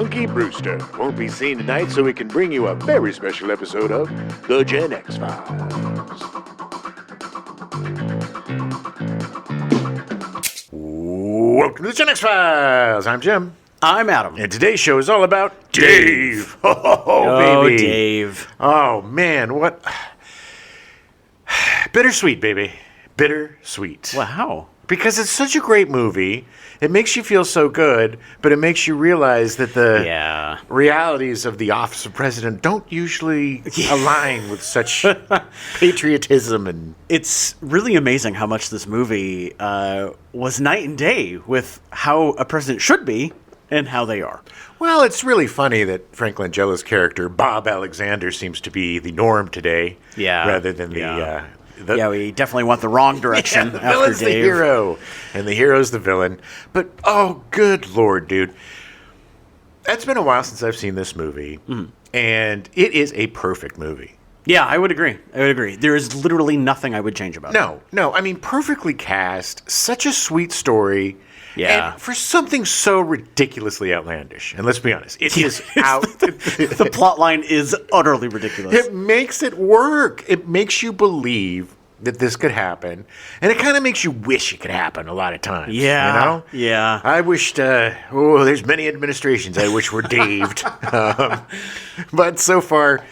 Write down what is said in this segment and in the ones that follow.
Punky Brewster won't be seen tonight, so we can bring you a very special episode of The Gen X Files. Welcome to The Gen X Files. I'm Jim. I'm Adam. And today's show is all about Dave. Oh, baby. Dave. Oh, man, what... Bittersweet, baby. Bittersweet. Wow. Because it's such a great movie. It makes you feel so good, but it makes you realize that the realities of the office of president don't usually align with such patriotism. And it's really amazing how much this movie was night and day with how a president should be and how they are. Well, it's really funny that Frank Langella's character, Bob Alexander, seems to be the norm today rather than we definitely went the wrong direction the after villain's Dave. The hero, and the hero's the villain. But, oh, good Lord, dude. It's been a while since I've seen this movie, and it is a perfect movie. Yeah, I would agree. There is literally nothing I would change about it. No. I mean, perfectly cast, such a sweet story. Yeah. And for something so ridiculously outlandish, and let's be honest, it is out. The plot line is utterly ridiculous. It makes it work. It makes you believe that this could happen, and it kind of makes you wish it could happen a lot of times. Yeah. You know? Yeah. I wished, there's many administrations I wish were Daved. But so far,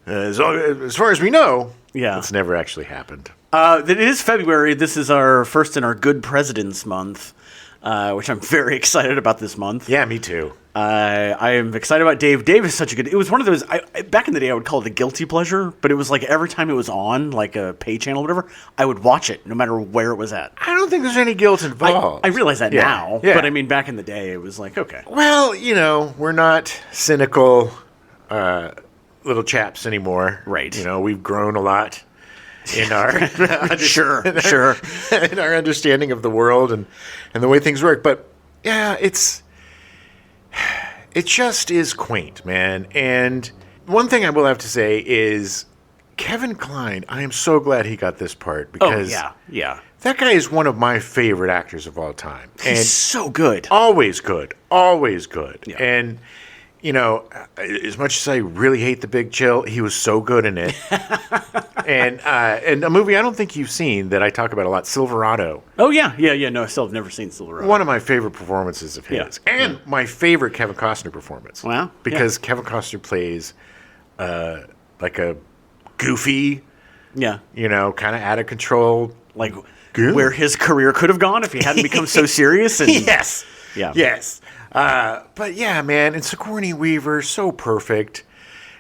as far as we know, it's never actually happened. It is February. This is our first in our Good Presidents Month. Which I'm very excited about this month. Yeah, me too. I am excited about Dave. Dave is such a good... It was one of those... back in the day, I would call it a guilty pleasure, but it was like every time it was on, like a pay channel or whatever, I would watch it, no matter where it was at. I don't think there's any guilt involved. I realize that now, but I mean, back in the day, it was like, okay. Well, we're not cynical little chaps anymore. Right. We've grown a lot in our sure in our understanding of the world and the way things work, but it just is quaint, man. And one thing I will have to say is Kevin Kline, I am so glad he got this part, because that guy is one of my favorite actors of all time. He's so good. Always good. Yeah. And as much as I really hate The Big Chill, he was so good in it. And a movie I don't think you've seen that I talk about a lot, Silverado. Oh, yeah. No, I still have never seen Silverado. One of my favorite performances of his. Yeah. And my favorite Kevin Costner performance. Wow. Because Kevin Costner plays like a goofy, kind of out of control. Like where his career could have gone if he hadn't become so serious. And Yes. Yeah. Yes. But yeah, man, and Sigourney Weaver, so perfect.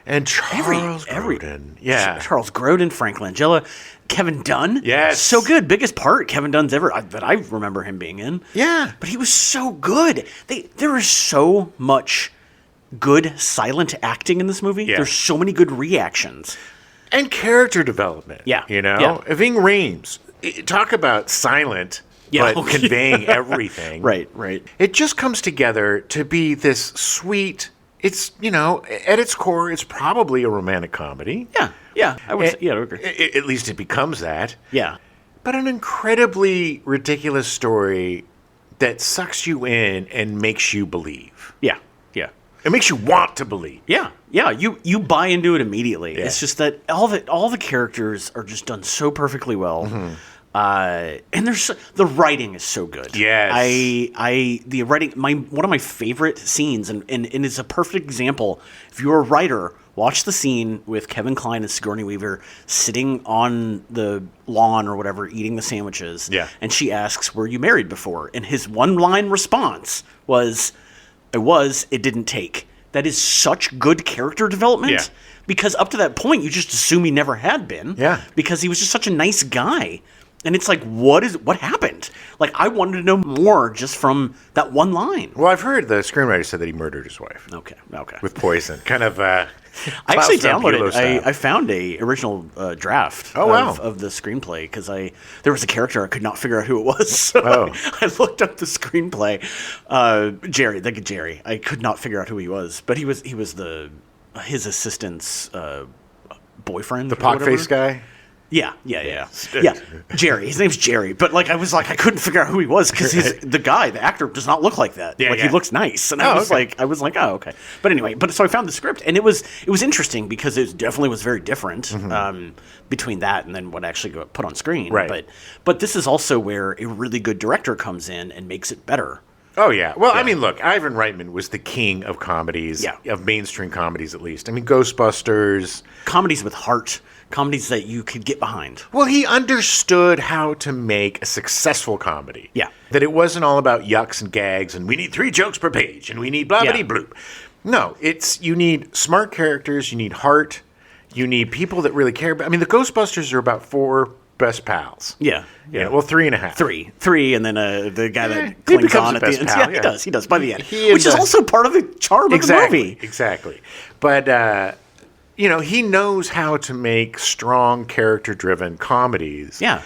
And Charles Grodin. Yeah. Charles Grodin, Frank Langella, Kevin Dunn. Yes. So good. Biggest part Kevin Dunn's ever that I remember him being in. Yeah. But he was so good. There is so much good silent acting in this movie. Yeah. There's so many good reactions. And character development. Yeah. Ving Rhames. Talk about silent. Yeah. But conveying everything. Right. It just comes together to be this sweet. It's, at its core, it's probably a romantic comedy. Yeah. I would agree. At least it becomes that. Yeah. But an incredibly ridiculous story that sucks you in and makes you believe. Yeah. It makes you want to believe. Yeah. You buy into it immediately. Yeah. It's just that all the characters are just done so perfectly well. Mm-hmm. And the writing is so good. Yes. The writing, one of my favorite scenes, and it's a perfect example. If you're a writer, watch the scene with Kevin Kline and Sigourney Weaver sitting on the lawn or whatever, eating the sandwiches. Yeah. And she asks, "Were you married before?" And his one-line response was, "I was. It didn't take." That is such good character development. Yeah. Because up to that point, you just assume he never had been. Yeah. Because he was just such a nice guy. And it's like, what happened? Like, I wanted to know more just from that one line. Well, I've heard the screenwriter said that he murdered his wife. Okay. With poison. Kind of, I actually downloaded it. I found a original draft of the screenplay because there was a character I could not figure out who it was. So I looked up the screenplay. Jerry. I could not figure out who he was. But he was his assistant's boyfriend. The pock-faced guy? Yeah. Jerry. His name's Jerry. But like, I was like, I couldn't figure out who he was because the actor does not look like that. He looks nice, and I was like, oh, okay. But anyway, so I found the script, and it was interesting because it definitely was very different between that and then what actually got put on screen. Right. But this is also where a really good director comes in and makes it better. Oh, yeah. Well, I mean, look, Ivan Reitman was the king of comedies, of mainstream comedies at least. I mean, Ghostbusters. Comedies with heart, comedies that you could get behind. Well, he understood how to make a successful comedy. Yeah. That it wasn't all about yucks and gags and we need 3 jokes per page and we need blah-blah-bloop. No, you need smart characters, you need heart, you need people that really care. I mean, the Ghostbusters are about 4 best pals. Yeah. Well, 3.5. 3, and then the guy that clings on at the end. Pal, yeah, he does by the end. Which is also part of the charm of the movie. Exactly. But, he knows how to make strong, character-driven comedies. Yeah.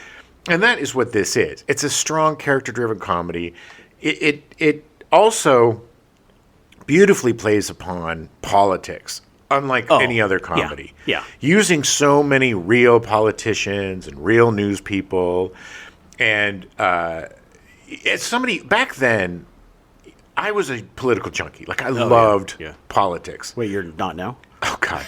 And that is what this is. It's a strong, character-driven comedy. It also beautifully plays upon politics. Unlike any other comedy. Yeah. Using so many real politicians and real news people. And as somebody, back then, I was a political junkie. Like, I loved politics. Wait, you're not now? Oh, God.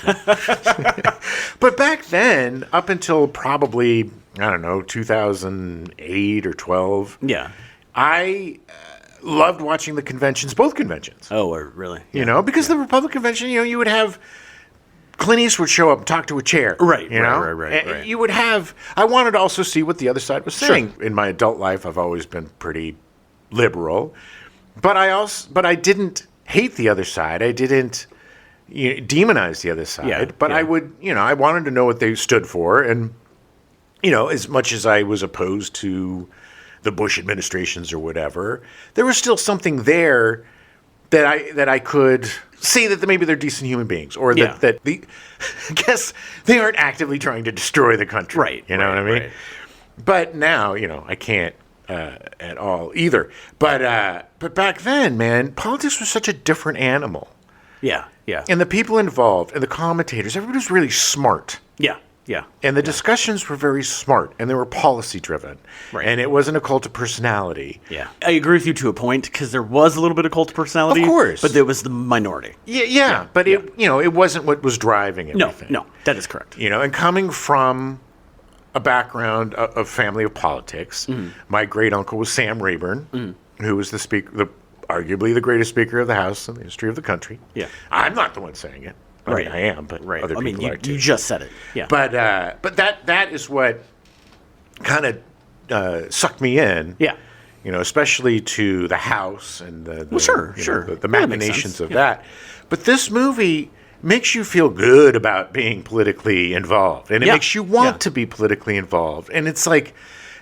But back then, up until probably, 2008 or 12. Yeah. I loved watching the conventions, both conventions. Oh, really? Because the Republican convention, you would have Clint Eastwood show up and talk to a chair. Right. You would have. I wanted to also see what the other side was saying. Sure. In my adult life, I've always been pretty liberal, but I didn't hate the other side. I didn't demonize the other side. But I would, I wanted to know what they stood for, and as much as I was opposed to the Bush administrations or whatever, there was still something there that I could see that maybe they're decent human beings, or that I guess they aren't actively trying to destroy the country. Right. You know what I mean? Right. But now, I can't at all either. But back then, man, politics was such a different animal. Yeah. And the people involved and the commentators, everybody was really smart. Yeah. And the discussions were very smart, and they were policy-driven. Right. And it wasn't a cult of personality. Yeah. I agree with you to a point, because there was a little bit of cult of personality. Of course. But there was the minority. Yeah. But it wasn't what was driving everything. No, that is correct. And coming from a background of family of politics, my great-uncle was Sam Rayburn, who was the speaker, arguably the greatest speaker of the House in the history of the country. Yeah. I'm not the one saying it. I mean, I am, but other people are too. You just said it. Yeah. But that is what kind of sucked me in. Yeah. Especially to the House and the machinations of that. But this movie makes you feel good about being politically involved, and it makes you want to be politically involved. And it's like,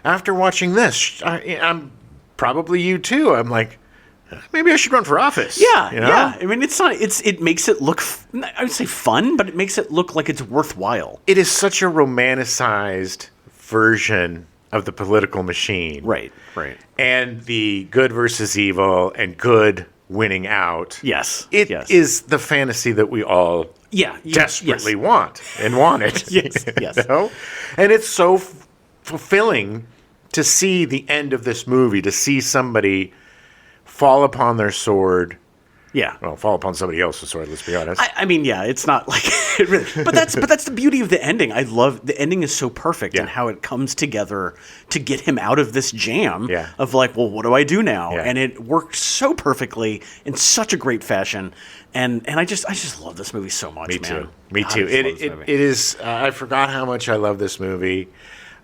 after watching this, I'm probably you too. I'm like, maybe I should run for office. Yeah. I mean, it makes it look, I would say fun, but it makes it look like it's worthwhile. It is such a romanticized version of the political machine. Right. And the good versus evil and good winning out. Yes. It is the fantasy that we all desperately want and wanted. Yes. And it's so fulfilling to see the end of this movie, to see somebody fall upon their sword. Yeah. Well, fall upon somebody else's sword, let's be honest. I mean, it's not like it really, but that's the beauty of the ending. I love the ending is so perfect and how it comes together to get him out of this jam of like, well, what do I do now? Yeah. And it worked so perfectly in such a great fashion. And I just love this movie so much, man. Me too. It is I forgot how much I love this movie.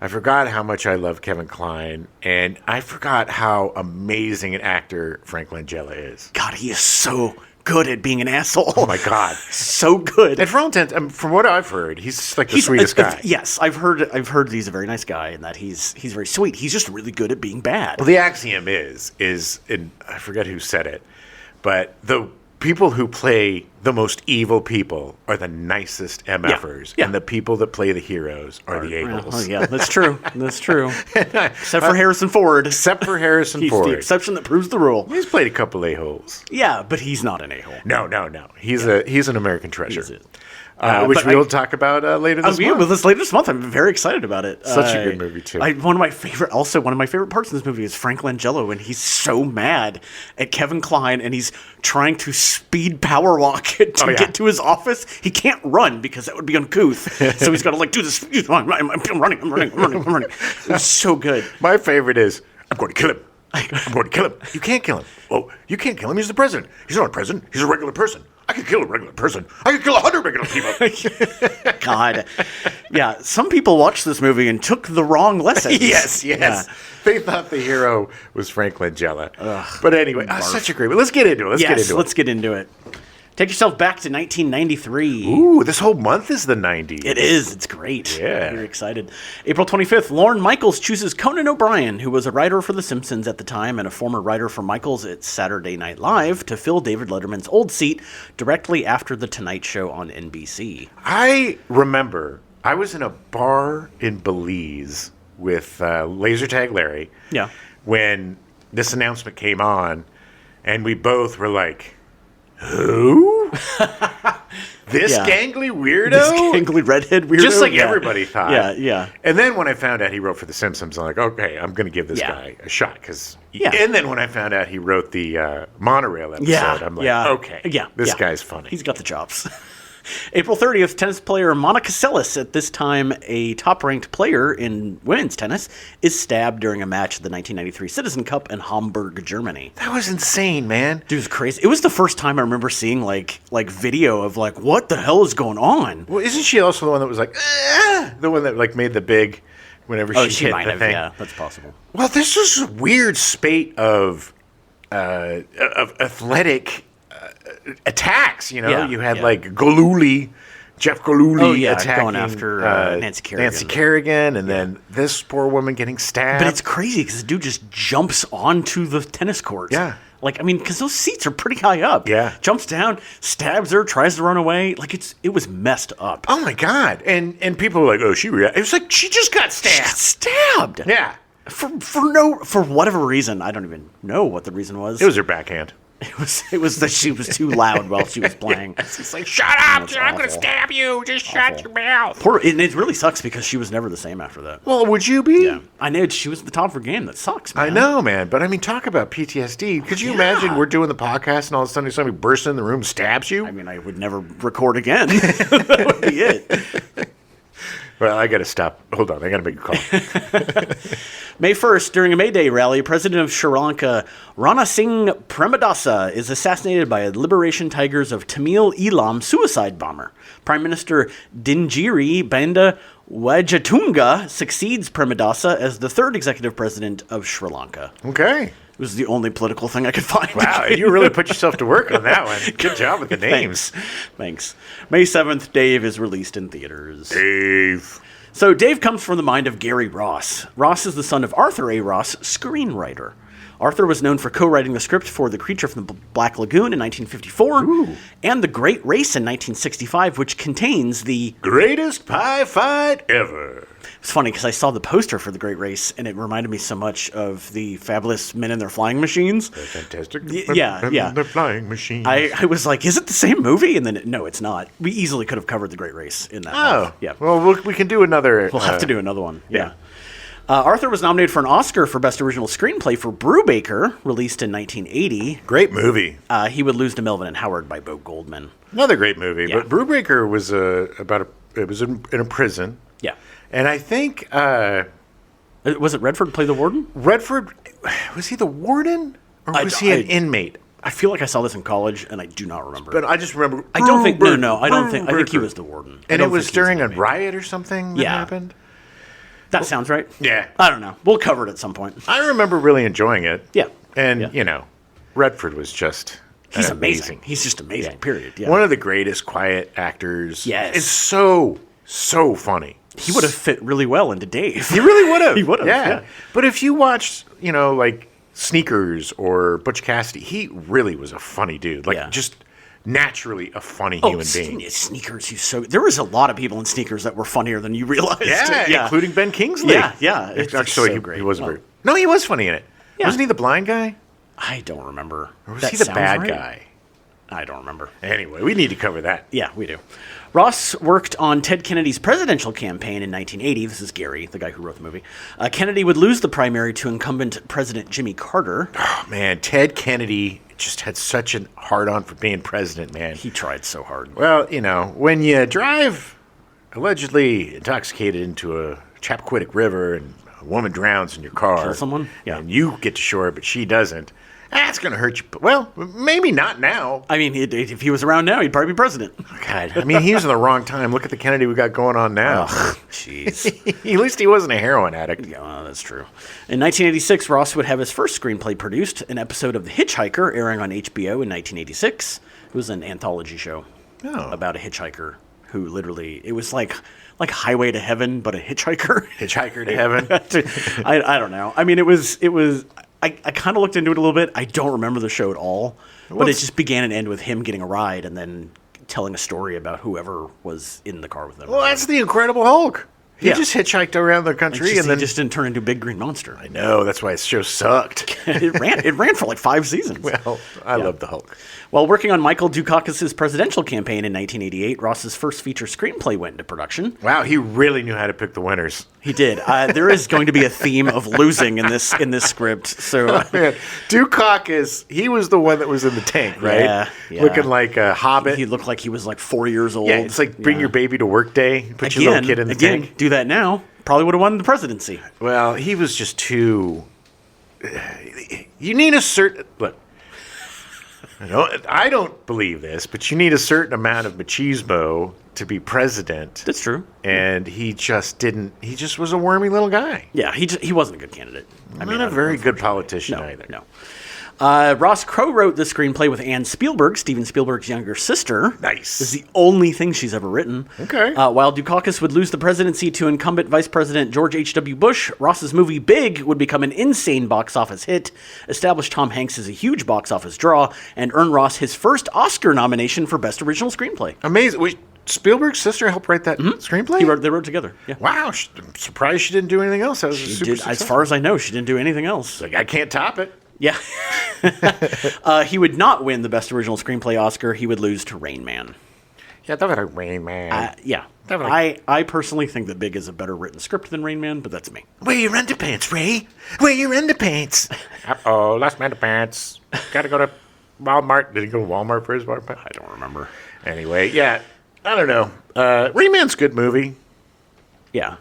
I forgot how much I love Kevin Kline, and I forgot how amazing an actor Frank Langella is. God, he is so good at being an asshole. Oh my God, so good. And for all intents, from what I've heard, he's like the sweetest guy. Yes, I've heard he's a very nice guy, and that he's very sweet. He's just really good at being bad. Well, the axiom is, and I forget who said it, but the people who play the most evil people are the nicest MFers, and the people that play the heroes are the a-holes. Oh, yeah, that's true. Except for Harrison Ford. He's the exception that proves the rule. He's played a couple a-holes. Yeah, but he's not an a-hole. No. He's an American treasure. which we'll talk about later this month. With this later this month, I'm very excited about it. Such a good movie too. One of my favorite parts of this movie is Frank Langella when he's so mad at Kevin Kline and he's trying to speed power walk to get to his office. He can't run because that would be uncouth. So he's got to do this. I'm running. It was so good. My favorite is, I'm going to kill him. I'm going to kill him. You can't kill him. Well, you can't kill him. He's the president. He's not a president. He's a regular person. I could kill a regular person. I could kill 100 regular people. God. Yeah, some people watched this movie and took the wrong lessons. Yes. Yeah. They thought the hero was Frank Langella. But anyway, such a great one. Let's get into it. Let's get into it. Take yourself back to 1993. Ooh, this whole month is the 90s. It is. It's great. Yeah. Very excited. April 25th, Lorne Michaels chooses Conan O'Brien, who was a writer for The Simpsons at the time and a former writer for Michaels at Saturday Night Live, to fill David Letterman's old seat directly after The Tonight Show on NBC. I remember I was in a bar in Belize with Laser Tag Larry. Yeah. When this announcement came on, and we both were like, who? This gangly weirdo? This gangly redhead weirdo? Just like everybody thought. Yeah. And then when I found out he wrote for The Simpsons, I'm like, okay, I'm going to give this guy a shot. And then when I found out he wrote the Monorail episode, I'm like, okay, this guy's funny. He's got the chops. April 30th, tennis player Monica Seles, at this time a top-ranked player in women's tennis, is stabbed during a match at the 1993 Citizen Cup in Hamburg, Germany. That was insane, man. Dude, it was crazy. It was the first time I remember seeing like video of like, what the hell is going on? Well, isn't she also the one that was like, the one that like made the big whenever she hit the thing? Yeah, that's possible. Well, this was a weird spate of athletic attacks, you had like Jeff Galooly attacking going after Nancy Kerrigan, and then this poor woman getting stabbed. But it's crazy because the dude just jumps onto the tennis court. Yeah. Like, I mean, because those seats are pretty high up. Yeah. Jumps down, stabs her, tries to run away. Like, it was messed up. Oh, my God. And people were like, oh, it was like, she just got stabbed. She got stabbed. Yeah. For whatever reason. I don't even know what the reason was. It was her backhand. It was that she was too loud while she was playing. It's like, shut up! I'm going to stab you! Just shut your mouth! And it really sucks because she was never the same after that. Well, would you be? Yeah. I know, she was at the top of her game. That sucks, man. I know, man. But I mean, talk about PTSD. Could you imagine we're doing the podcast and all of a sudden somebody bursts in the room and stabs you? I mean, I would never record again. That would be it. Well, I got to stop. Hold on. I got to make a call. May 1st, during a May Day rally, President of Sri Lanka, Rana Singh Premadasa, is assassinated by Liberation Tigers of Tamil Eelam suicide bomber. Prime Minister Dinjiri Banda Wajatunga succeeds Premadasa as the third executive president of Sri Lanka. Okay. It was the only political thing I could find. Wow, you really put yourself to work on that one. Good job with the names. Thanks. May 7th, Dave is released in theaters. Dave. So Dave comes from the mind of Gary Ross. Ross is the son of Arthur A. Ross, screenwriter. Arthur was known for co-writing the script for The Creature from the Black Lagoon in 1954 and The Great Race in 1965, which contains the greatest pie fight ever. It's funny because I saw the poster for The Great Race and it reminded me so much of the Fabulous Men and Their Flying Machines. They're fantastic. Yeah. They're flying machines. I was like, is it the same movie? And then, no, it's not. We easily could have covered The Great Race in that. Oh, yeah. Well, we can do another. We'll have to do another one. Yeah. Arthur was nominated for an Oscar for Best Original Screenplay for Brubaker, released in 1980. Great movie. He would lose to Melvin and Howard by Bo Goldman. Another great movie. Yeah. But Brubaker was it was in a prison. Yeah. And I think was it Redford play the warden? Redford, was he the warden or was he an inmate? I feel like I saw this in college, and I do not remember. But I just remember. I don't think. No. I don't think. I think he was the warden. And it was during a riot or something that happened. That sounds right. Yeah. I don't know. We'll cover it at some point. I remember really enjoying it. Yeah. And, Redford was just He's amazing. He's just amazing, period. Yeah. One of the greatest quiet actors. Yes. It's so funny. He would have fit really well into Dave. He really would have. He would have, yeah. But if you watched, like Sneakers or Butch Cassidy, he really was a funny dude. Like, just naturally a funny human being. Sneakers, there was a lot of people in Sneakers that were funnier than you realized. Yeah, including Ben Kingsley. Yeah. Actually, so great. He wasn't very... No, he was funny in it. Yeah. Wasn't he the blind guy? I don't remember. Or was he the bad guy? I don't remember. Anyway, we need to cover that. Yeah, we do. Ross worked on Ted Kennedy's presidential campaign in 1980. This is Gary, the guy who wrote the movie. Kennedy would lose the primary to incumbent President Jimmy Carter. Oh, man, Ted Kennedy just had such a hard-on for being president, man. He tried so hard. Well, when you drive allegedly intoxicated into a Chappaquiddick River and a woman drowns in your car. Kill someone? Yeah. And you get to shore, but she doesn't. That's going to hurt you. Well, maybe not now. I mean, if he was around now, he'd probably be president. God, I mean, he was in the wrong time. Look at the Kennedy we got going on now. Jeez. At least he wasn't a heroin addict. Yeah, well, that's true. In 1986, Ross would have his first screenplay produced, an episode of The Hitchhiker, airing on HBO in 1986. It was an anthology show about a hitchhiker who literally, it was like Highway to Heaven, but a hitchhiker. Hitchhiker to Heaven? I don't know. I mean, it was I kind of looked into it a little bit. I don't remember the show at all, but it just began and ended with him getting a ride and then telling a story about whoever was in the car with him. Well, that's the Incredible Hulk. He just hitchhiked around the country and then just didn't turn into a big green monster. I know. That's why his show sucked. It ran for like 5 seasons. Well, I love the Hulk. While working on Michael Dukakis' presidential campaign in 1988, Ross's first feature screenplay went into production. Wow, he really knew how to pick the winners. He did. There is going to be a theme of losing in this script. So, man, Dukakis, he was the one that was in the tank, right? Yeah. Looking like a hobbit. He looked like he was like 4 years old. Yeah, it's like bring your baby to work day. Put your little kid in the tank. Do that now. Probably would have won the presidency. Well, he was just too. You need a certain. Look, I don't believe this, but you need a certain amount of machismo to be president. That's true. And he just didn't. He just was a wormy little guy. Yeah, he wasn't a good candidate. Not a very good politician either. No. Ross co-wrote the screenplay with Anne Spielberg, Steven Spielberg's younger sister. Nice. This is the only thing she's ever written. Okay. While Dukakis would lose the presidency to incumbent Vice President George H.W. Bush, Ross's movie Big would become an insane box office hit, establish Tom Hanks as a huge box office draw, and earn Ross his first Oscar nomination for Best Original Screenplay. Amazing. Wait, Spielberg's sister helped write that screenplay? They wrote together. Yeah. Wow. I'm surprised she didn't do anything else. That was super successful. As far as I know, she didn't do anything else. Like, I can't top it. Yeah. He would not win the Best Original Screenplay Oscar. He would lose to Rain Man. Yeah, that was Rain Man. Yeah. I personally think that Big is a better written script than Rain Man, but that's me. Wear your underpants, Ray. Wear your underpants. Uh-oh, lost my underpants. Got to go to Walmart. Did he go to Walmart for his underpants? I don't remember. Anyway, yeah. I don't know. Rain Man's a good movie. Yeah.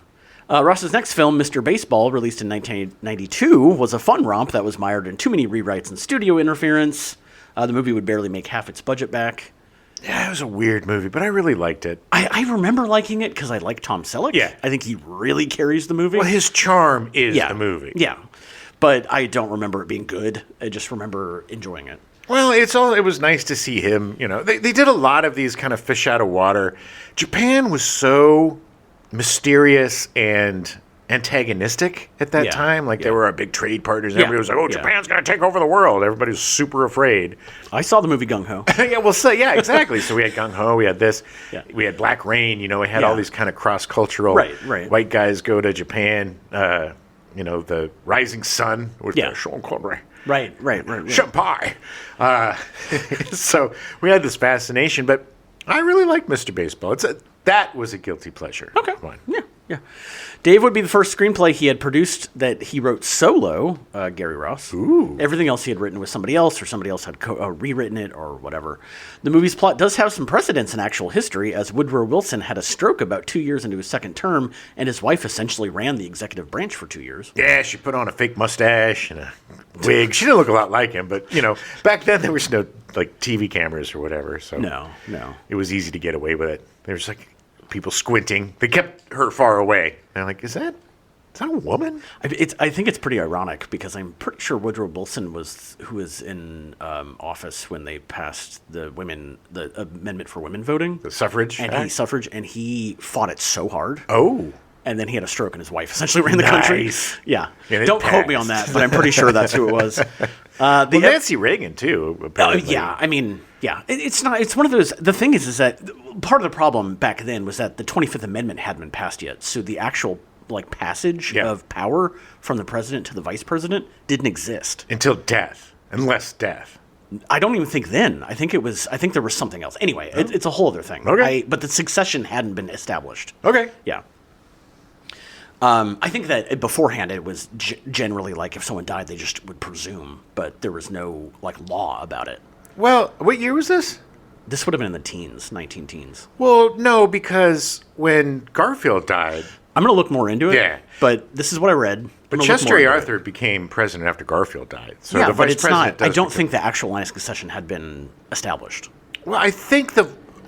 Ross's next film, Mr. Baseball, released in 1992, was a fun romp that was mired in too many rewrites and studio interference. The movie would barely make half its budget back. Yeah, it was a weird movie, but I really liked it. I remember liking it because I like Tom Selleck. Yeah. I think he really carries the movie. Well, his charm is the movie. Yeah. But I don't remember it being good. I just remember enjoying it. Well, it was nice to see him. They did a lot of these kind of fish out of water. Japan was so mysterious and antagonistic at that time. Like, they were our big trade partners. And everybody was like, oh, Japan's going to take over the world. Everybody was super afraid. I saw the movie Gung Ho. Yeah, exactly. So we had Gung Ho. We had this. Yeah. We had Black Rain. We had all these kind of cross-cultural white guys go to Japan. The Rising Sun with Sean Connery. Right. Shampai. So we had this fascination, but I really like Mr. Baseball. That was a guilty pleasure. Okay. Yeah. Dave would be the first screenplay he had produced that he wrote solo, Gary Ross. Ooh. Everything else he had written with somebody else, or somebody else had rewritten it, or whatever. The movie's plot does have some precedents in actual history, as Woodrow Wilson had a stroke about 2 years into his second term, and his wife essentially ran the executive branch for 2 years. Yeah, she put on a fake mustache and a wig. She didn't look a lot like him, but, back then there was no, TV cameras or whatever, so... No. It was easy to get away with it. There was, people squinting. They kept her far away. And I'm like, is that a woman? I think it's pretty ironic because I'm pretty sure Woodrow Wilson who was in office when they passed the Amendment for Women voting. The suffrage Act? And he fought it so hard. Oh. And then he had a stroke and his wife essentially ran the country. Yeah. Don't quote me on that, but I'm pretty sure that's who it was. Nancy Reagan, too, apparently. Yeah, I mean, yeah. It's one of those... The thing is that part of the problem back then was that the 25th Amendment hadn't been passed yet. So the actual, passage of power from the president to the vice president didn't exist. Until death. Unless death. I don't even think then. I think there was something else. Anyway, it's a whole other thing. Okay. But the succession hadn't been established. Okay. Yeah. I think that beforehand it was generally like if someone died, they just would presume, but there was no like law about it. Well, what year was this? This would have been in the teens, 19 teens. Well, no, because when Garfield died... I'm going to look more into it. Yeah. But this is what I read. But Chester A. Arthur became president after Garfield died. So yeah, the vice president I don't think the actual line of succession had been established. Well, I think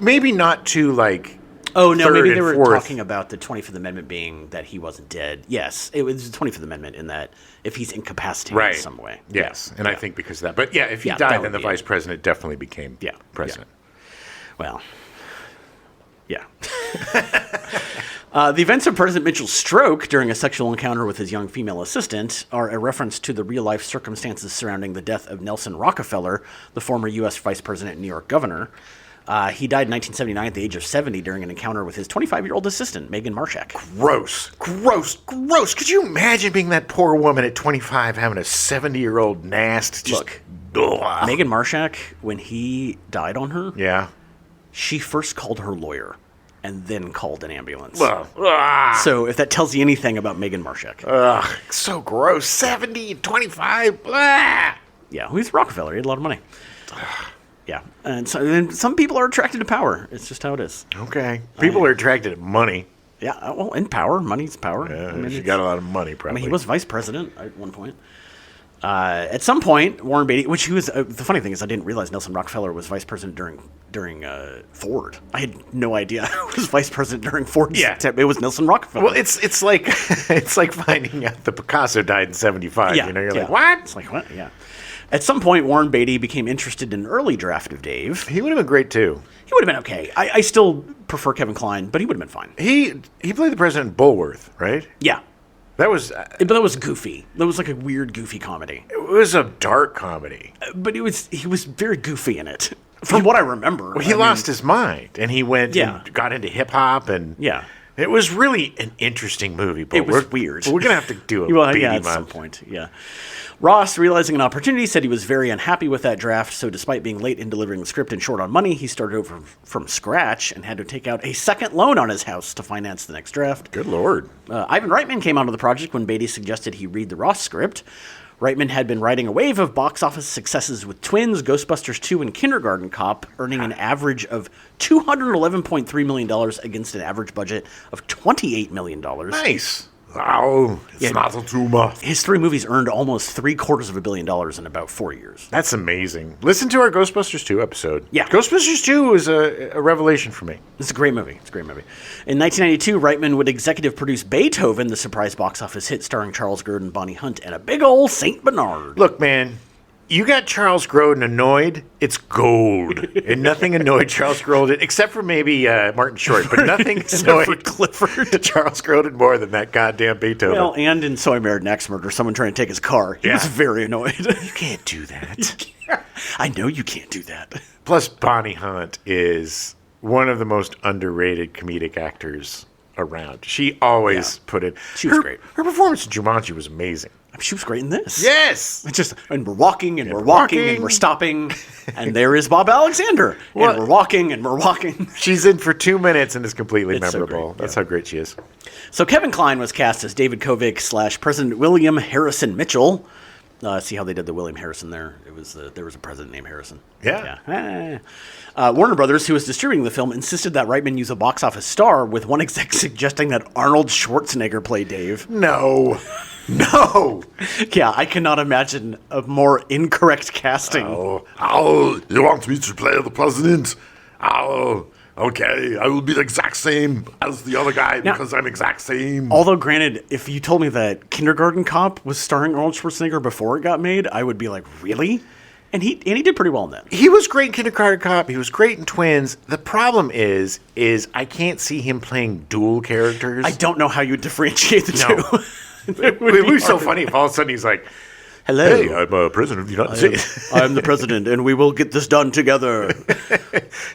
maybe not to like... Oh, no, maybe they were talking about the 25th Amendment being that he wasn't dead. Yes, it was the 25th Amendment in that if he's incapacitated in some way. Yes, and I think because of that. But yeah, if he died, then the vice president definitely became president. Yeah. Well, yeah. The events of President Mitchell's stroke during a sexual encounter with his young female assistant are a reference to the real-life circumstances surrounding the death of Nelson Rockefeller, the former U.S. vice president and New York governor. He died in 1979 at the age of 70 during an encounter with his 25-year-old assistant, Megan Marshak. Gross. Could you imagine being that poor woman at 25 having a 70-year-old nast? Look, Megan Marshak, when he died on her, she first called her lawyer and then called an ambulance. So if that tells you anything about Megan Marshak. So gross. 70 and 25. Blah. Yeah, he's Rockefeller. He had a lot of money. Yeah, and some people are attracted to power. It's just how it is. Okay. People are attracted to money. Yeah, well, and power. Money's power. Yeah, she got a lot of money, probably. I mean, he was vice president at one point. At some point, Warren Beatty, which he was, the funny thing is I didn't realize Nelson Rockefeller was vice president during Ford. I had no idea he was vice president during Ford. Yeah. It was Nelson Rockefeller. Well, it's like it's like finding out that Picasso died in 75. Yeah, you're like, what? It's like, what? Yeah. At some point, Warren Beatty became interested in an early draft of Dave. He would have been great, too. He would have been okay. I still prefer Kevin Kline, but he would have been fine. He played the president in Bulworth, right? Yeah. That was... but that was goofy. That was like a weird, goofy comedy. It was a dark comedy. But he was very goofy in it, from what I remember. Well, he lost his mind, and he went and got into hip-hop, and... Yeah. It was really an interesting movie, but it was weird. We're going to have to do a Beatty month. At some point, yeah. Ross, realizing an opportunity, said he was very unhappy with that draft, so despite being late in delivering the script and short on money, he started over from scratch and had to take out a second loan on his house to finance the next draft. Good Lord. Ivan Reitman came onto the project when Beatty suggested he read the Ross script. Reitman had been riding a wave of box office successes with Twins, Ghostbusters 2, and Kindergarten Cop, earning an average of $211.3 million against an average budget of $28 million. Nice. Oh, it's not too much. His 3 movies earned almost $750 million in about 4 years. That's amazing. Listen to our Ghostbusters 2 episode. Yeah. Ghostbusters 2 was a revelation for me. It's a great movie. In 1992, Reitman would executive produce Beethoven, the surprise box office hit starring Charles Grodin, Bonnie Hunt, and a big old St. Bernard. Look, man. You got Charles Grodin annoyed, it's gold. And nothing annoyed Charles Grodin, except for maybe Martin Short, but nothing annoyed Clifford. Charles Grodin more than that goddamn Beethoven. Well, and in So I Married an Axe Murderer, someone trying to take his car. He was very annoyed. You can't do that. I know you can't do that. Plus, Bonnie Hunt is one of the most underrated comedic actors around. She always put it. She was great. Her performance in Jumanji was amazing. She was great in this. Yes. It's just, and we're walking, and we're walking, and we're stopping, and there is Bob Alexander. And we're walking, and we're walking. She's in for 2 minutes and is completely memorable. So That's how great she is. So Kevin Kline was cast as David Kovic / President William Harrison Mitchell. See how they did the William Harrison there? There was a president named Harrison. Yeah. Warner Brothers, who was distributing the film, insisted that Reitman use a box office star, with one exec suggesting that Arnold Schwarzenegger play Dave. No. Yeah, I cannot imagine a more incorrect casting. Oh, you want me to play the president? Oh, okay, I will be the exact same as the other guy because I'm exact same. Although, granted, if you told me that Kindergarten Cop was starring Arnold Schwarzenegger before it got made, I would be like, really? And he did pretty well in that. He was great in Kindergarten Cop. He was great in Twins. The problem is I can't see him playing dual characters. I don't know how you differentiate the two. It would be so funny if all of a sudden he's like, hello. Hey, I'm president of the United States. I'm the president, and we will get this done together.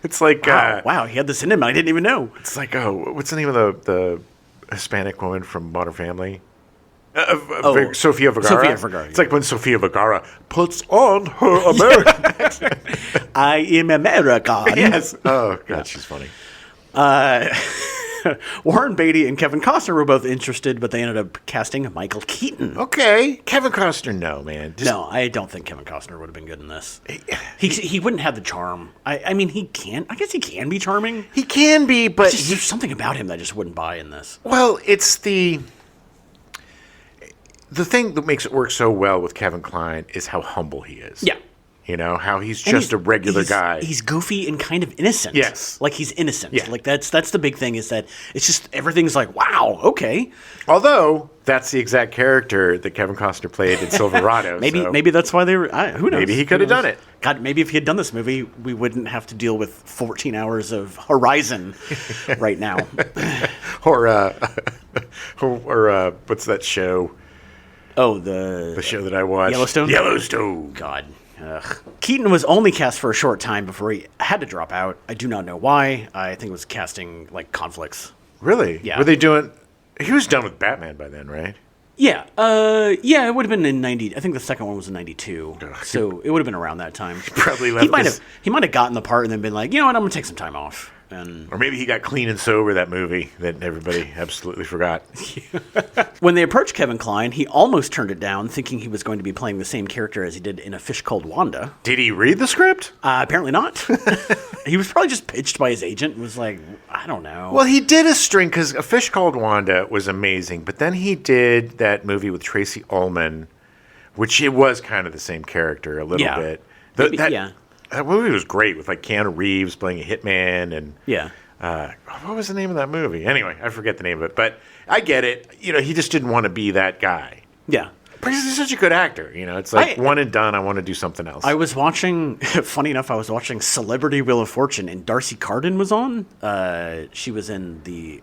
It's like... Wow, he had this in him. I didn't even know. It's like, what's the name of the Hispanic woman from Modern Family? Sofia Vergara. Sofia Vergara. It's like when Sofia Vergara puts on her American accent. I am American. Yes. Oh, God, she's funny. Warren Beatty and Kevin Costner were both interested, but they ended up casting Michael Keaton. Okay. Kevin Costner, no, man. No, I don't think Kevin Costner would have been good in this. He wouldn't have the charm. I mean, he can. I guess he can be charming. He can be, but... there's something about him that I just wouldn't buy in this. Well, it's the thing that makes it work so well with Kevin Kline is how humble he is. Yeah. You know, how he's just a regular guy. He's goofy and kind of innocent. Yes. Like, he's innocent. Yeah. Like, that's the big thing, is that it's just everything's like, wow, okay. Although, that's the exact character that Kevin Costner played in Silverado. Maybe that's why they were... who knows? Maybe he could have done it. God, maybe if he had done this movie, we wouldn't have to deal with 14 hours of Horizon right now. or what's that show? Oh, the show that I watched. Yellowstone. God. Ugh. Keaton was only cast for a short time before he had to drop out. I do not know why. I think it was casting conflicts. Really? Yeah. Were they doing? He was done with Batman by then, right? Yeah. It would have been in 90. I think the second one was in 92. So it would have been around that time. Probably left. He might have gotten the part and then been like, you know what, I'm gonna take some time off. Or maybe he got clean and sober, that movie that everybody absolutely forgot. When they approached Kevin Kline, he almost turned it down, thinking he was going to be playing the same character as he did in A Fish Called Wanda. Did he read the script? Apparently not. He was probably just pitched by his agent and was like, I don't know. Well, he did a string, because A Fish Called Wanda was amazing, but then he did that movie with Tracy Ullman, which it was kind of the same character a little bit. That movie was great, with Keanu Reeves playing a hitman, and what was the name of that movie? Anyway, I forget the name of it, but I get it. You know, he just didn't want to be that guy. Yeah. But he's such a good actor. You know, it's like one and done. I want to do something else. I was watching, funny enough, Celebrity Wheel of Fortune, and Darcy Carden was on. She was in the,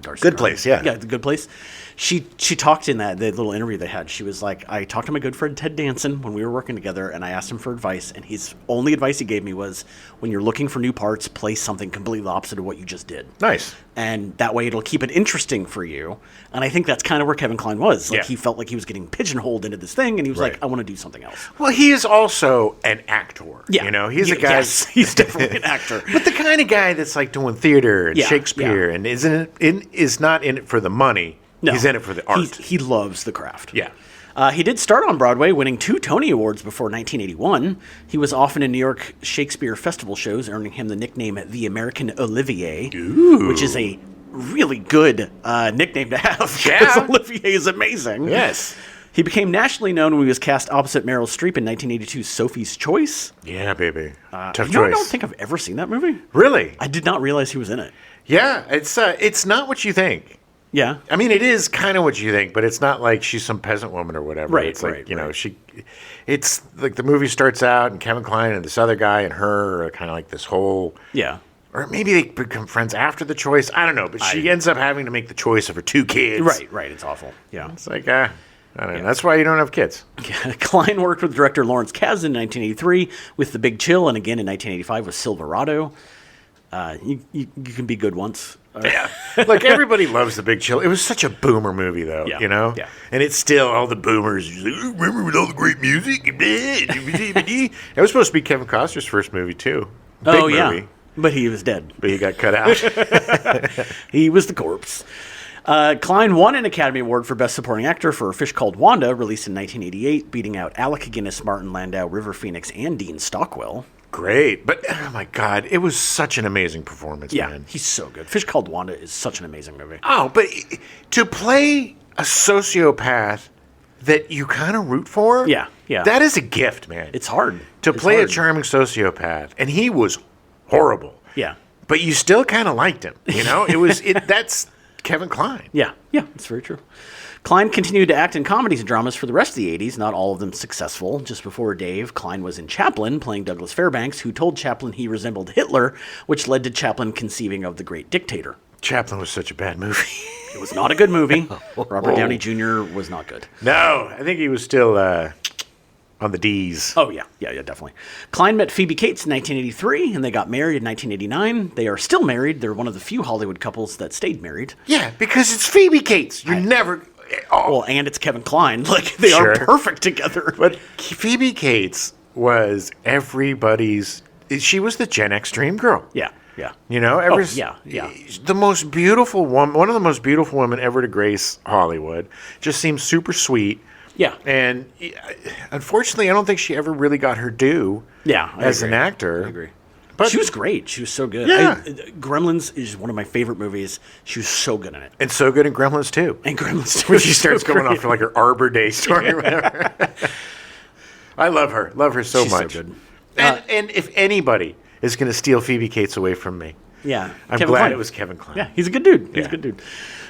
Darcy Good Place, yeah. Yeah, The Good Place. She talked in the little interview they had. She was like, I talked to my good friend Ted Danson when we were working together, and I asked him for advice, and his only advice he gave me was, when you're looking for new parts, play something completely opposite of what you just did. Nice. And that way it'll keep it interesting for you. And I think that's kind of where Kevin Kline was. He felt like he was getting pigeonholed into this thing, and he was like, I want to do something else. Well, he is also an actor. Yeah. You know, he's a guy. Yes, he's definitely an actor. But the kind of guy that's doing theater and Shakespeare and is not in it for the money. No, he's in it for the art. He loves the craft. Yeah. He did start on Broadway, winning 2 Tony Awards before 1981. He was often in New York Shakespeare Festival shows, earning him the nickname The American Olivier, which is a really good nickname to have, because Olivier is amazing. Yes. He became nationally known when he was cast opposite Meryl Streep in 1982's Sophie's Choice. Yeah, baby. Tough choice. I don't think I've ever seen that movie. Really? I did not realize he was in it. Yeah, it's not what you think. Yeah. I mean, it is kind of what you think, but it's not like she's some peasant woman or whatever. Right, it's like, it's like the movie starts out and Kevin Kline and this other guy and her are kind of like this whole... Yeah. Or maybe they become friends after the choice. I don't know, but she ends up having to make the choice of her 2 kids. Right. It's awful. Yeah. It's like, I don't know. That's why you don't have kids. Kline worked with director Lawrence Kasdan in 1983 with The Big Chill, and again in 1985 with Silverado. You can be good once. Yeah. Look, everybody loves The Big Chill. It was such a boomer movie, though, you know? Yeah. And it's still all the boomers. Like, remember with all the great music? It was supposed to be Kevin Costner's first movie, too. Big movie. Yeah. But he was dead. But he got cut out. He was the corpse. Kline won an Academy Award for Best Supporting Actor for A Fish Called Wanda, released in 1988, beating out Alec Guinness, Martin Landau, River Phoenix, and Dean Stockwell. Great. But, oh my God, it was such an amazing performance, man. Yeah, he's so good. Fish Called Wanda is such an amazing movie. Oh, but to play a sociopath that you kind of root for? Yeah. That is a gift, man. It's hard. To play a charming sociopath. And he was horrible. Yeah. But you still kind of liked him, you know? That's Kevin Kline. Yeah, it's very true. Kline continued to act in comedies and dramas for the rest of the 80s, not all of them successful. Just before Dave, Kline was in Chaplin, playing Douglas Fairbanks, who told Chaplin he resembled Hitler, which led to Chaplin conceiving of The Great Dictator. Chaplin was such a bad movie. It was not a good movie. Robert Downey Jr. was not good. No, I think he was still on the D's. Oh, yeah, definitely. Kline met Phoebe Cates in 1983, and they got married in 1989. They are still married. They're one of the few Hollywood couples that stayed married. Yeah, because it's Phoebe Cates. You're never... and it's Kevin Kline. Like, they are perfect together. But Phoebe Cates was everybody's... She was the Gen X dream girl. Yeah, yeah. You know? The most beautiful woman... One of the most beautiful women ever to grace Hollywood. Just seems super sweet. Yeah. And unfortunately, I don't think she ever really got her due as an actor. I agree. But she was great. She was so good. Yeah. Gremlins is one of my favorite movies. She was so good in it. And so good in Gremlins 2. And Gremlins 2. When she starts going off for like her Arbor Day story or whatever. I love her. Love her so much. So good. And if anybody is going to steal Phoebe Cates away from me, I'm glad it was Kevin Kline. Yeah, he's a good dude. He's a good dude.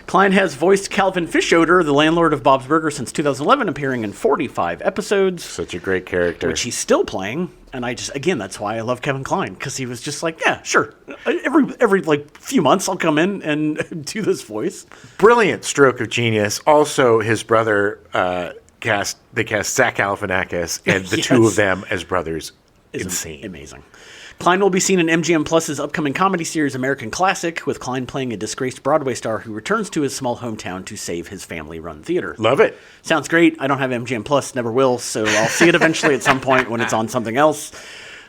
Kline has voiced Calvin Fischoeder, the landlord of Bob's Burgers, since 2011, appearing in 45 episodes. Such a great character. Which he's still playing. And again, that's why I love Kevin Kline, because he was just like, yeah, sure. Every like few months, I'll come in and do this voice. Brilliant stroke of genius. Also, his brother cast Zach Galifianakis, and the two of them as brothers. Insane. Amazing. Kline will be seen in MGM Plus's upcoming comedy series American Classic, with Kline playing a disgraced Broadway star who returns to his small hometown to save his family-run theater. Love it. Sounds great. I don't have MGM Plus, never will, so I'll see it eventually at some point when it's on something else.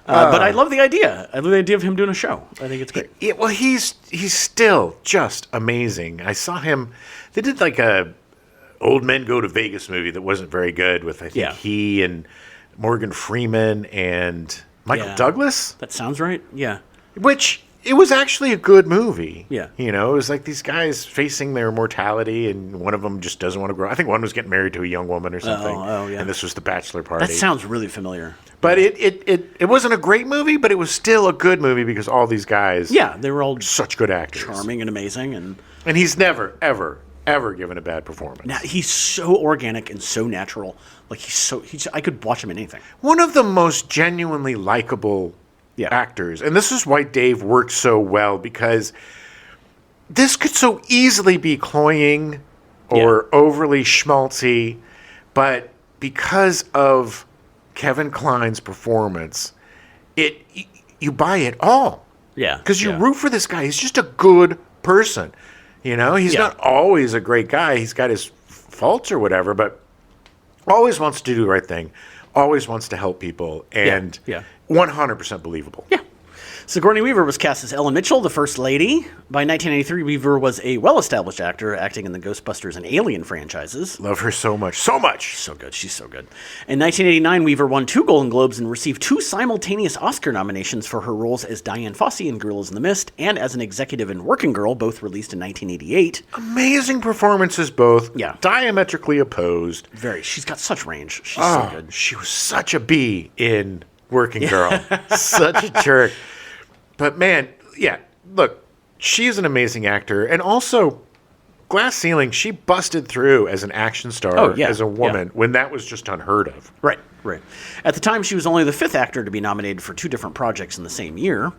But I love the idea. I love the idea of him doing a show. I think it's great. Well, he's still just amazing. I saw him. They did like a Old Men Go to Vegas movie that wasn't very good with, I think, he and Morgan Freeman and Michael Douglas? That sounds right, yeah. Which, it was actually a good movie. Yeah. You know, it was like these guys facing their mortality, and one of them just doesn't want to grow. I think one was getting married to a young woman or something. Oh, yeah. And this was the bachelor party. That sounds really familiar. But it wasn't a great movie, but it was still a good movie because all these guys... Yeah, they were all... Such good actors. Charming and amazing. And he's never, ever given a bad performance. Now, he's so organic and so natural. Like, I could watch him in anything. One of the most genuinely likable actors. And this is why Dave works so well, because this could so easily be cloying or overly schmaltzy, but because of Kevin Kline's performance, you buy it all. Yeah. Because you root for this guy. He's just a good person. You know, he's not always a great guy. He's got his faults or whatever, but always wants to do the right thing, always wants to help people, and 100% believable. Yeah. Sigourney Weaver was cast as Ellen Mitchell, the First Lady. By 1983, Weaver was a well-established actor, acting in the Ghostbusters and Alien franchises. Love her so much. So much! So good. She's so good. In 1989, Weaver won 2 Golden Globes and received 2 simultaneous Oscar nominations for her roles as Diane Fossey in Gorillas in the Mist and as an executive in Working Girl, both released in 1988. Amazing performances, both. Yeah. Diametrically opposed. Very. She's got such range. She's so good. She was such a bee in Working Girl. Such a jerk. But man, look, she's an amazing actor. And also, Glass Ceiling, she busted through as an action star as a woman when that was just unheard of. Right. At the time, she was only the 5th actor to be nominated for 2 different projects in the same year.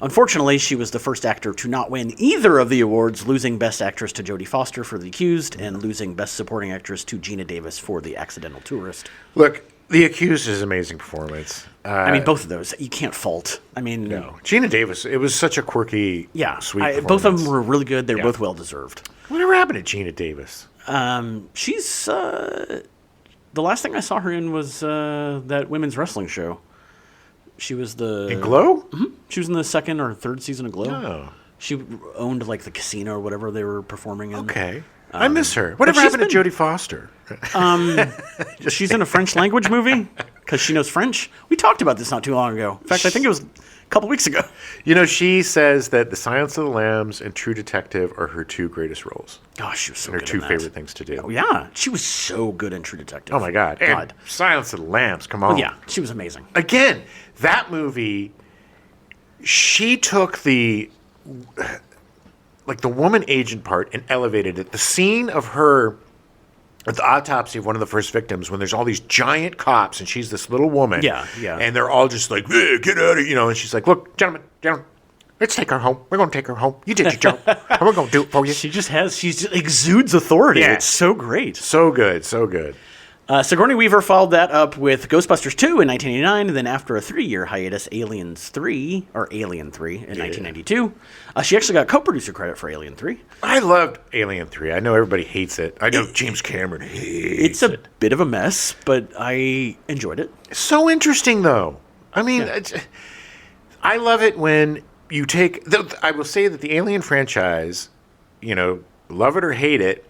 Unfortunately, she was the first actor to not win either of the awards, losing Best Actress to Jodie Foster for The Accused and losing Best Supporting Actress to Geena Davis for The Accidental Tourist. Look, The Accused is an amazing performance. I mean, both of those, you can't fault. I mean... No. Geena Davis, it was such a quirky, sweet performance. Both of them were really good. They were both well-deserved. Whatever happened to Geena Davis? She's... the last thing I saw her in was that women's wrestling show. She was In Glow? Mm-hmm. She was in the 2nd or 3rd season of Glow. Oh. She owned, like, the casino or whatever they were performing in. Okay. I miss her. Whatever happened to Jodie Foster? She's in a French language movie because she knows French. We talked about this not too long ago. In fact, I think it was a couple weeks ago. You know, she says that The Silence of the Lambs and True Detective are her 2 greatest roles. Gosh, she was so good. Her 2 favorite things to do. Oh, yeah. She was so good in True Detective. Oh, my God. And Silence of the Lambs, come on. Oh, yeah. She was amazing. Again, that movie, she took the woman agent part and elevated it. The scene of her at the autopsy of one of the first victims, when there's all these giant cops and she's this little woman. Yeah. And they're all just like, get out of here, and she's like, look, gentlemen, let's take her home. We're going to take her home. You did your job. And we're going to do it for you. She just exudes authority. Yeah. It's so great. So good. Sigourney Weaver followed that up with Ghostbusters 2 in 1989, and then after a 3-year hiatus, Alien 3 in 1992. She actually got co-producer credit for Alien 3. I loved Alien 3. I know everybody hates it. I know James Cameron hates it. It's a bit of a mess, but I enjoyed it. So interesting, though. I mean, I love it when you take... I will say that the Alien franchise, love it or hate it,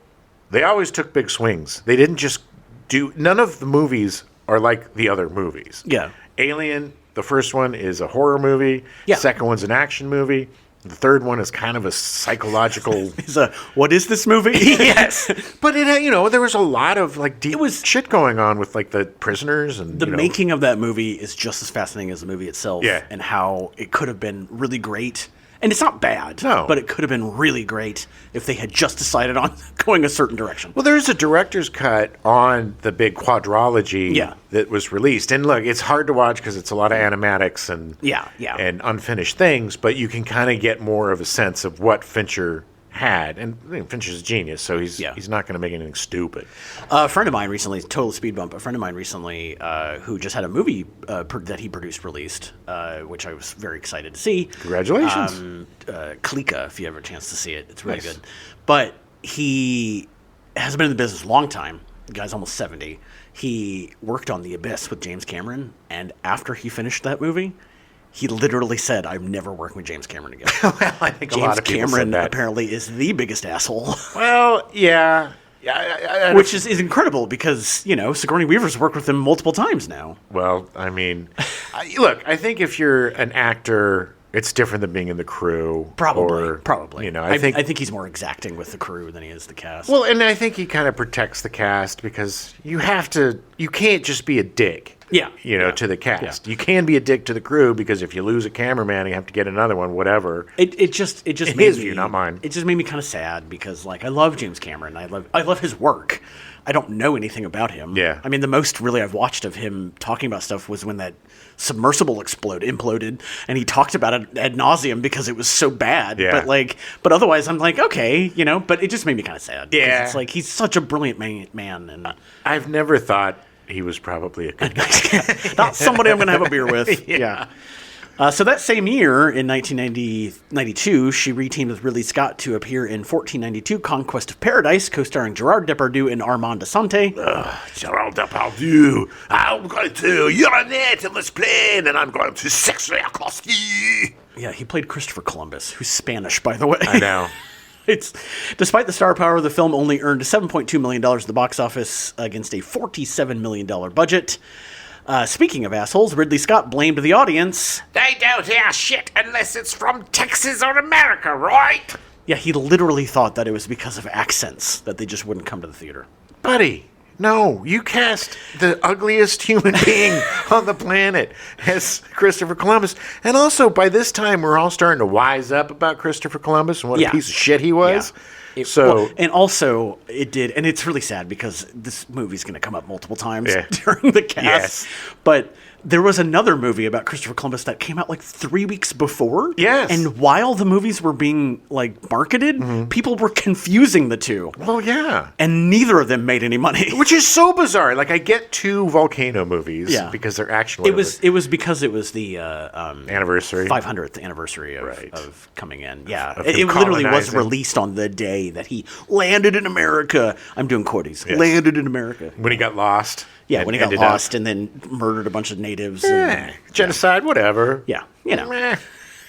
they always took big swings. They didn't just none of the movies are like the other movies. Yeah. Alien, the first one is a horror movie. Yeah. The second one's an action movie. The third one is kind of a psychological... what is this movie? Yes. But there was a lot of deep shit going on with the prisoners and the making of that movie is just as fascinating as the movie itself. Yeah. And how it could have been really great. And it's not bad, but it could have been really great if they had just decided on going a certain direction. Well, there's a director's cut on the big quadrology that was released. And look, it's hard to watch because it's a lot of animatics and and unfinished things, but you can kind of get more of a sense of what Fincher had. And Fincher's a genius, so he's not going to make anything stupid. A friend of mine recently, total speed bump, who just had a movie that he produced released, which I was very excited to see. Congratulations. Klika, if you have a chance to see it. It's really good. But he has been in the business a long time. The guy's almost 70. He worked on The Abyss with James Cameron, and after he finished that movie, he literally said, "I'm never working with James Cameron again." Well, I think James a lot of people Cameron said that. apparently is the biggest asshole. Well, yeah. Which is incredible because, Sigourney Weaver's worked with him multiple times now. Well, I mean, look, I think if you're an actor, it's different than being in the crew. Probably. I think he's more exacting with the crew than he is the cast. Well, and I think he kind of protects the cast because you can't just be a dick. To the cast. Yeah. You can be a dick to the crew because if you lose a cameraman, you have to get another one, whatever. It just made his view, not mine. It just made me kind of sad because I love James Cameron. I love his work. I don't know anything about him. Yeah. I mean, the most really I've watched of him talking about stuff was when that submersible imploded, and he talked about it ad nauseum because it was so bad. Yeah. But otherwise, I'm okay, But it just made me kind of sad. Yeah. It's he's such a brilliant man, and I've never thought he was probably a good guy. Not somebody I'm going to have a beer with. Yeah. So that same year, in 1992, she reteamed with Ridley Scott to appear in 1492 Conquest of Paradise, co-starring Gerard Depardieu and Armand Assante. Gerard Depardieu, I'm going to urinate in this plane, and I'm going to sex Rakoski. Yeah, he played Christopher Columbus, who's Spanish, by the way. I know. Despite the star power, the film only earned $7.2 million at the box office against a $47 million budget. Speaking of assholes, Ridley Scott blamed the audience. They don't hear shit unless it's from Texas or America, right? Yeah, he literally thought that it was because of accents that they just wouldn't come to the theater. Buddy, no, you cast the ugliest human being on the planet as Christopher Columbus. And also, by this time, we're all starting to wise up about Christopher Columbus and what a piece of shit he was. Yeah. And also, it did, and it's really sad because this movie's going to come up multiple times during the cast. Yes. But there was another movie about Christopher Columbus that came out 3 weeks before. Yes. And while the movies were being marketed, people were confusing the two. Well, yeah. And neither of them made any money. Which is so bizarre. I get 2 volcano movies because they're action. It was because it was the anniversary, 500th anniversary of coming in. Yeah, it literally was released on the day that he landed in America. I'm doing quoties. Yes. Landed in America when he got lost. Yeah, when he got lost and then murdered a bunch of natives. Genocide, whatever. Yeah,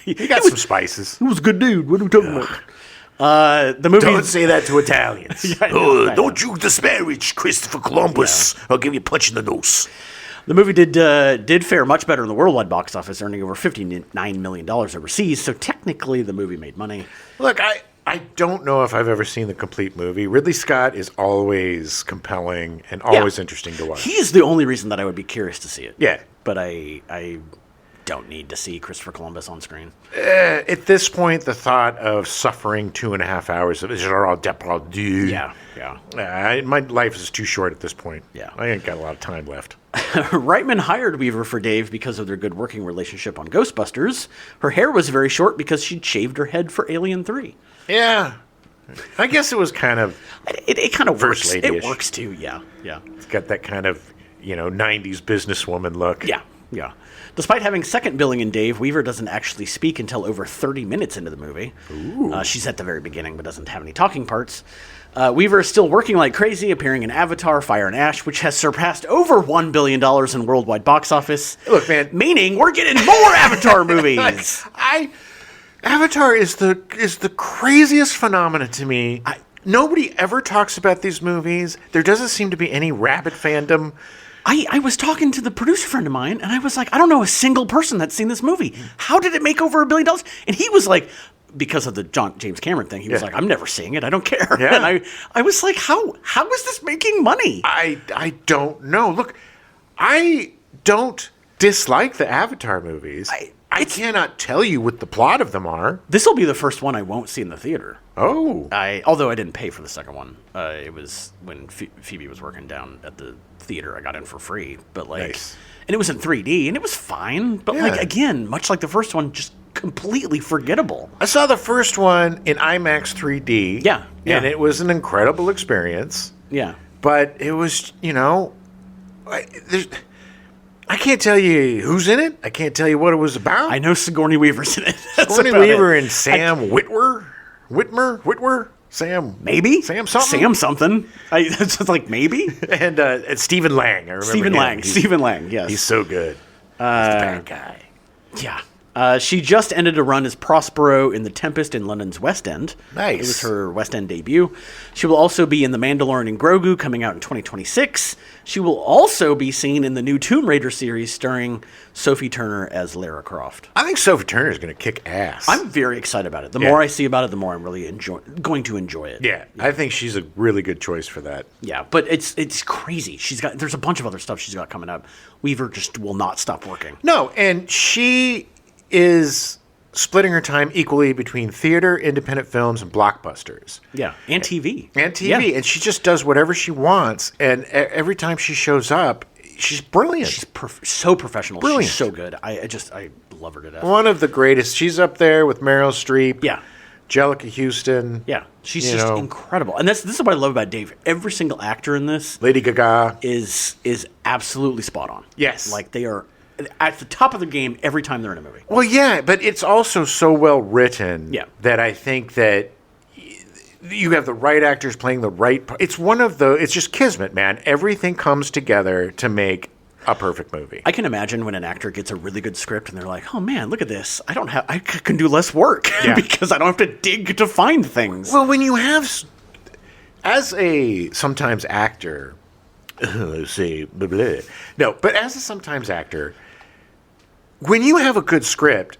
he got some spices. He was a good dude. What are we talking about? The movie. Don't say that to Italians. Don't you disparage Christopher Columbus. I'll give you a punch in the nose. The movie did fare much better in the worldwide box office, earning over $59 million overseas. So technically, the movie made money. Look, I don't know if I've ever seen the complete movie. Ridley Scott is always compelling and always interesting to watch. He's the only reason that I would be curious to see it. Yeah. But I don't need to see Christopher Columbus on screen. At this point, the thought of suffering 2.5 hours of Gerard Depardieu. Yeah. My life is too short at this point. Yeah. I ain't got a lot of time left. Reitman hired Weaver for Dave because of their good working relationship on Ghostbusters. Her hair was very short because she'd shaved her head for Alien 3. Yeah. I guess it was kind of... It kind of First works. lady-ish. It works, too, yeah. It's got that kind of, 90s businesswoman look. Yeah. Despite having second billing in Dave, Weaver doesn't actually speak until over 30 minutes into the movie. She's at the very beginning, but doesn't have any talking parts. Weaver is still working like crazy, appearing in Avatar, Fire and Ash, which has surpassed over $1 billion in worldwide box office. Look, man. Meaning we're getting more Avatar movies. Avatar is the craziest phenomenon to me. Nobody ever talks about these movies. There doesn't seem to be any rabid fandom. I was talking to the producer friend of mine, and I was like, I don't know a single person that's seen this movie. How did it make over $1 billion? And he was like, because of the James Cameron thing, he was like, I'm never seeing it. I don't care. Yeah. And I was like, how is this making money? I don't know. Look, I don't dislike the Avatar movies. I cannot tell you what the plot of them are. This will be the first one I won't see in the theater. Oh. Although I didn't pay for the second one. It was when Phoebe was working down at the theater. I got in for free. But Nice. And it was in 3D, and it was fine. But again, much like the first one, just completely forgettable. I saw the first one in IMAX 3D. Yeah. And it was an incredible experience. Yeah. But it was, I can't tell you who's in it. I can't tell you what it was about. I know Sigourney Weaver's in it. Sigourney Weaver and Sam Witwer? Sam. Maybe? Sam something? Sam something. It's just like maybe? And Stephen Lang. I remember Stephen Lang, yes. He's so good. He's the bad guy. Yeah. She just ended a run as Prospero in The Tempest in London's West End. Nice. It was her West End debut. She will also be in The Mandalorian and Grogu, coming out in 2026. She will also be seen in the new Tomb Raider series starring Sophie Turner as Lara Croft. I think Sophie Turner is going to kick ass. I'm very excited about it. The more I see about it, the more I'm really going to enjoy it. Yeah, I think she's a really good choice for that. Yeah, but it's crazy. There's a bunch of other stuff she's got coming up. Weaver just will not stop working. No, and she is splitting her time equally between theater, independent films, and blockbusters. Yeah, and TV. Yeah. And she just does whatever she wants, and every time she shows up, she's brilliant. She's so professional. Brilliant. She's so good. I love her to death. One of the greatest. She's up there with Meryl Streep. Yeah. Angelica Houston. Yeah, she's just incredible. And this is what I love about Dave. Every single actor in this, Lady Gaga, is absolutely spot on. Yes. Like they are at the top of the game every time they're in a movie. Well, yeah, but it's also so well written that I think that you have the right actors playing the right part. It's just kismet, man. Everything comes together to make a perfect movie. I can imagine when an actor gets a really good script and they're like, oh man, look at this. I can do less work because I don't have to dig to find things. Well, when you have, as a sometimes actor, let's see, blah, blah. No, but as a sometimes actor, when you have a good script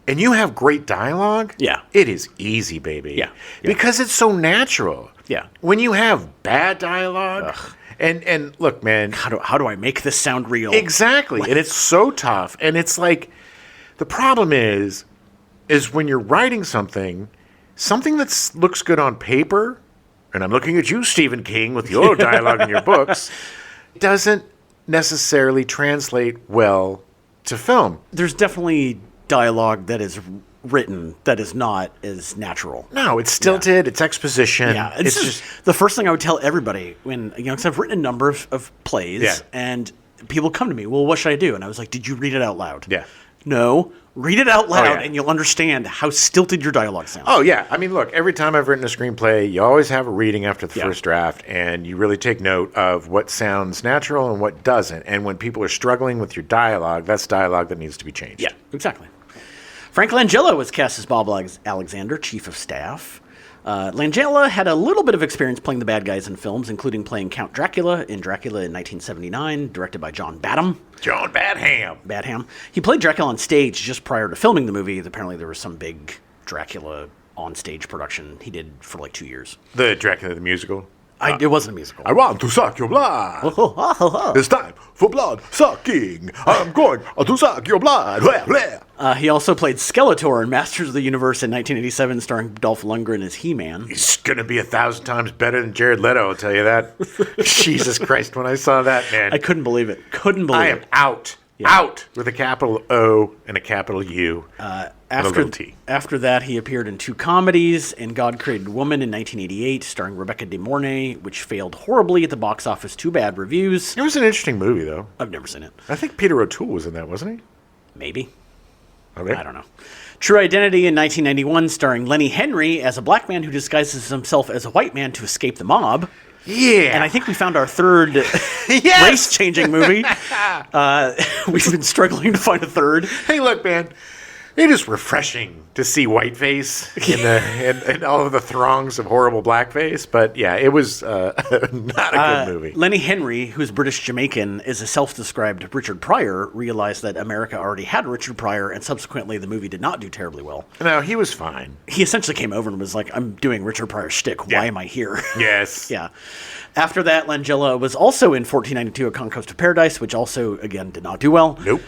and you have great dialogue, it is easy, baby. Yeah. Because it's so natural. Yeah. When you have bad dialogue, and look, man, how do I make this sound real? Exactly. And it's so tough. And it's like, the problem is when you're writing something that looks good on paper, and I'm looking at you, Stephen King, with your dialogue in your books, doesn't necessarily translate well to film. There's definitely dialogue that is written that is not as natural. No, it's stilted. It's exposition. Yeah, it's just the first thing I would tell everybody when, because I've written a number of plays, and people come to me, well, what should I do? And I was like, did you read it out loud? Yeah. No, read it out loud, and you'll understand how stilted your dialogue sounds. Oh, yeah. I mean, look, every time I've written a screenplay, you always have a reading after the first draft, and you really take note of what sounds natural and what doesn't. And when people are struggling with your dialogue, that's dialogue that needs to be changed. Yeah, exactly. Frank Langella was cast as Bob Alexander, Chief of Staff. Langella had a little bit of experience playing the bad guys in films, including playing Count Dracula in 1979, directed by John Badham. John Badham. He played Dracula on stage just prior to filming the movie. Apparently there was some big Dracula on-stage production he did for like 2 years. The Dracula the musical? It wasn't a musical. I want to suck your blood. It's time for blood sucking. I'm going to suck your blood. He also played Skeletor in Masters of the Universe in 1987, starring Dolph Lundgren as He-Man. He's going to be 1,000 times better than Jared Leto, I'll tell you that. Jesus Christ, when I saw that, man. I couldn't believe it. I am out. Yeah. Out with a capital O and a capital U. After that, he appeared in 2 comedies, in God Created Woman in 1988, starring Rebecca De Mornay, which failed horribly at the box office. 2 bad reviews. It was an interesting movie, though. I've never seen it. I think Peter O'Toole was in that, wasn't he? Maybe. Okay. I don't know. True Identity in 1991, starring Lenny Henry as a black man who disguises himself as a white man to escape the mob. Yeah. And I think we found our third race-changing movie. We've been struggling to find a third. Hey, look, man. It is refreshing to see whiteface in all of the throngs of horrible blackface. But yeah, it was not a good movie. Lenny Henry, who's British Jamaican, is a self-described Richard Pryor, realized that America already had Richard Pryor, and subsequently the movie did not do terribly well. No, he was fine. He essentially came over and was like, I'm doing Richard Pryor's shtick. Why am I here? Yes. Yeah. After that, Langella was also in 1492, A Conquest of Paradise, which also, again, did not do well. Nope.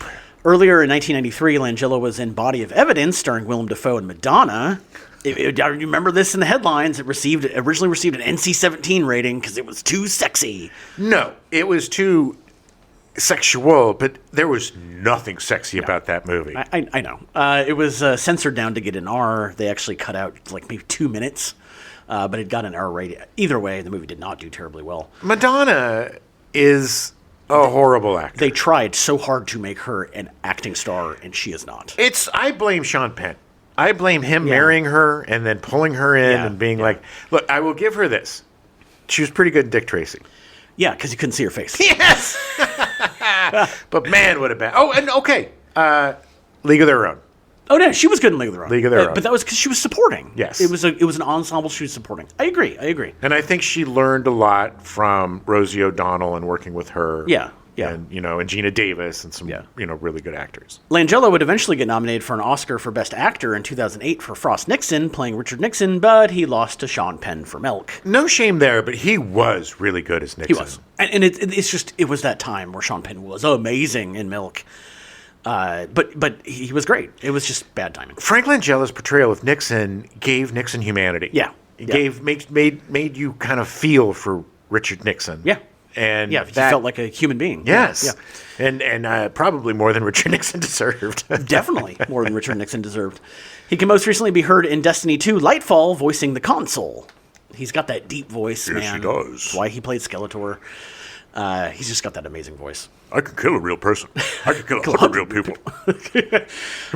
Earlier in 1993, Langella was in Body of Evidence, starring Willem Dafoe and Madonna. I remember this in the headlines. It originally received an NC-17 rating because it was too sexy. No, it was too sexual, but there was nothing sexy about that movie. I know. It was censored down to get an R. They actually cut out like maybe 2 minutes, but it got an R rating. Either way, the movie did not do terribly well. Madonna is a horrible actor. They tried so hard to make her an acting star, and she is not. I blame Sean Penn. I blame him marrying her and then pulling her in and being like, look, I will give her this. She was pretty good in Dick Tracy. Yeah, because you couldn't see her face. Yes! But man, what a bad... Oh, and okay. League of Their Own. Oh, no, she was good in League of Their Own. League of Their Own. But that was because she was supporting. Yes. It was an ensemble she was supporting. I agree. And I think she learned a lot from Rosie O'Donnell and working with her. Yeah. And, and Gina Davis and some, really good actors. Langella would eventually get nominated for an Oscar for Best Actor in 2008 for Frost Nixon, playing Richard Nixon, but he lost to Sean Penn for Milk. No shame there, but he was really good as Nixon. He was. And it's just, it was that time where Sean Penn was amazing in Milk. But he was great. It was just bad timing. Frank Langella's portrayal of Nixon gave Nixon humanity. Yeah. Made you kind of feel for Richard Nixon. Yeah. And he felt like a human being. Yes. Yeah. And probably more than Richard Nixon deserved. Definitely more than Richard Nixon deserved. He can most recently be heard in Destiny 2 Lightfall voicing the console. He's got that deep voice, man. Yes, he does. That's why he played Skeletor. He's just got that amazing voice. I could kill a real person. I could kill 100 real people.